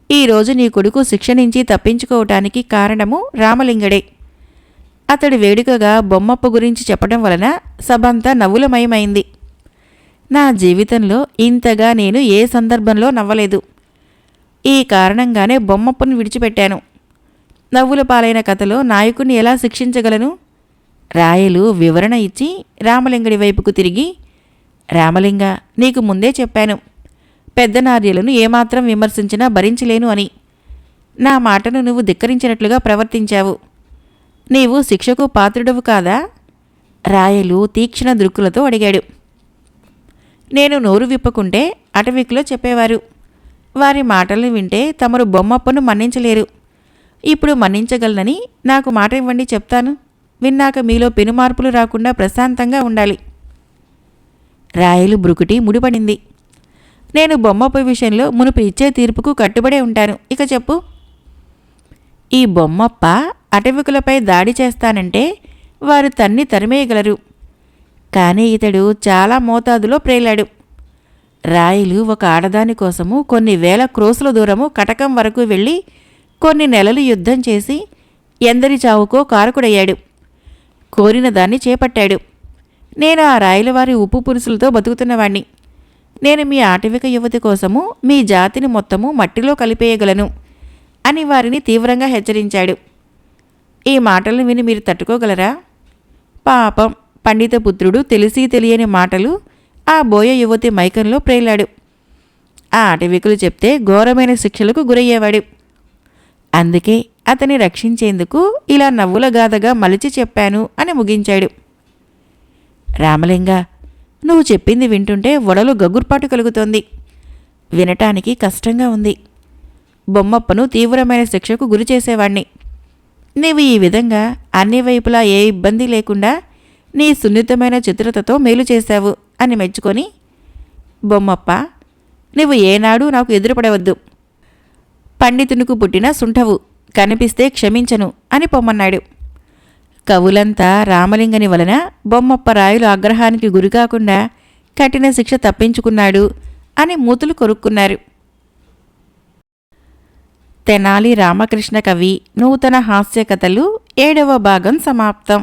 ఈరోజు నీ కొడుకు శిక్ష నుంచి తప్పించుకోవటానికి కారణము రామలింగడే. అతడు వేడుకగా బొమ్మప్ప గురించి చెప్పడం వలన సభంతా నవ్వులమయమైంది. నా జీవితంలో ఇంతగా నేను ఏ సందర్భంలో నవ్వలేదు. ఈ కారణంగానే బొమ్మప్పను విడిచిపెట్టాను. నవ్వుల పాలైన కథలో నాయకుడిని ఎలా శిక్షించగలను? రాయలు వివరణ ఇచ్చి రామలింగుడి వైపుకు తిరిగి, రామలింగ, నీకు ముందే చెప్పాను, పెద్దనార్యులను ఏమాత్రం విమర్శించినా భరించలేను అని. నా మాటను నువ్వు ధిక్కరించినట్లుగా ప్రవర్తించావు. నీవు శిక్షకు పాత్రుడవు కాదా? రాయలు తీక్షణ దృక్కులతో అడిగాడు. నేను నోరు విప్పకుంటే అటవికులో చెప్పేవారు. వారి మాటలను వింటే తమరు బొమ్మప్పను మన్నించలేరు. ఇప్పుడు మన్నించగలనని నాకు మాట ఇవ్వండి, చెప్తాను. విన్నాక మీలో పెనుమార్పులు రాకుండా ప్రశాంతంగా ఉండాలి. రాయలు బ్రుకుటి ముడిపడింది. నేను బొమ్మప్ప విషయంలో మునుపు ఇచ్చే తీర్పుకు కట్టుబడే ఉంటాను. ఇక చెప్పు. ఈ బొమ్మప్ప అటవికులపై దాడి చేస్తానంటే వారు తన్ని తరిమేయగలరు. కానీ ఇతడు చాలా మోతాదులో ప్రేలాడు. రాయలు ఒక ఆడదాని కోసము కొన్ని వేల క్రోసుల దూరము కటకం వరకు వెళ్ళి కొన్ని నెలలు యుద్ధం చేసి ఎందరి చావుకో కారకుడయ్యాడు. కోరిన దాన్ని చేపట్టాడు. నేను ఆ రాయలవారి ఉప్పు పురుసులతో బతుకుతున్నవాణ్ణి. నేను మీ ఆటవిక యువతి కోసము మీ జాతిని మొత్తము మట్టిలో కలిపేయగలను అని వారిని తీవ్రంగా హెచ్చరించాడు. ఈ మాటలను విని మీరు తట్టుకోగలరా? పాపం పండితపుత్రుడు తెలిసి తెలియని మాటలు ఆ బోయ యువతి మైకంలో ప్రేలాడు. ఆ అటవికులు చెప్తే ఘోరమైన శిక్షలకు గురయ్యేవాడు. అందుకే అతని రక్షించేందుకు ఇలా నవ్వుల గాథగా మలిచి చెప్పాను అని ముగించాడు. రామలింగ, నువ్వు చెప్పింది వింటుంటే ఒడలు గగుర్పాటు కలుగుతోంది. వినటానికి కష్టంగా ఉంది. బొమ్మప్పను తీవ్రమైన శిక్షకు గురి చేసేవాణ్ణి. నీవు ఈ విధంగా అన్ని వైపులా ఏ ఇబ్బంది లేకుండా నీ సున్నితమైన చతురతతో మేలు చేశావు అని మెచ్చుకొని, బొమ్మప్ప, నువ్వు ఏనాడూ నాకు ఎదురుపడవద్దు. పండితునికి పుట్టిన సుంఠవు, కనిపిస్తే క్షమించను అని పొమ్మన్నాడు. కవులంతా రామలింగని వలన బొమ్మప్ప రాయులు ఆగ్రహానికి గురికాకుండా కఠిన శిక్ష తప్పించుకున్నాడు అని మూతులు కొరుక్కున్నారు. తెనాలి రామకృష్ణ కవి నూతన హాస్య కథలు 7వ భాగం సమాప్తం.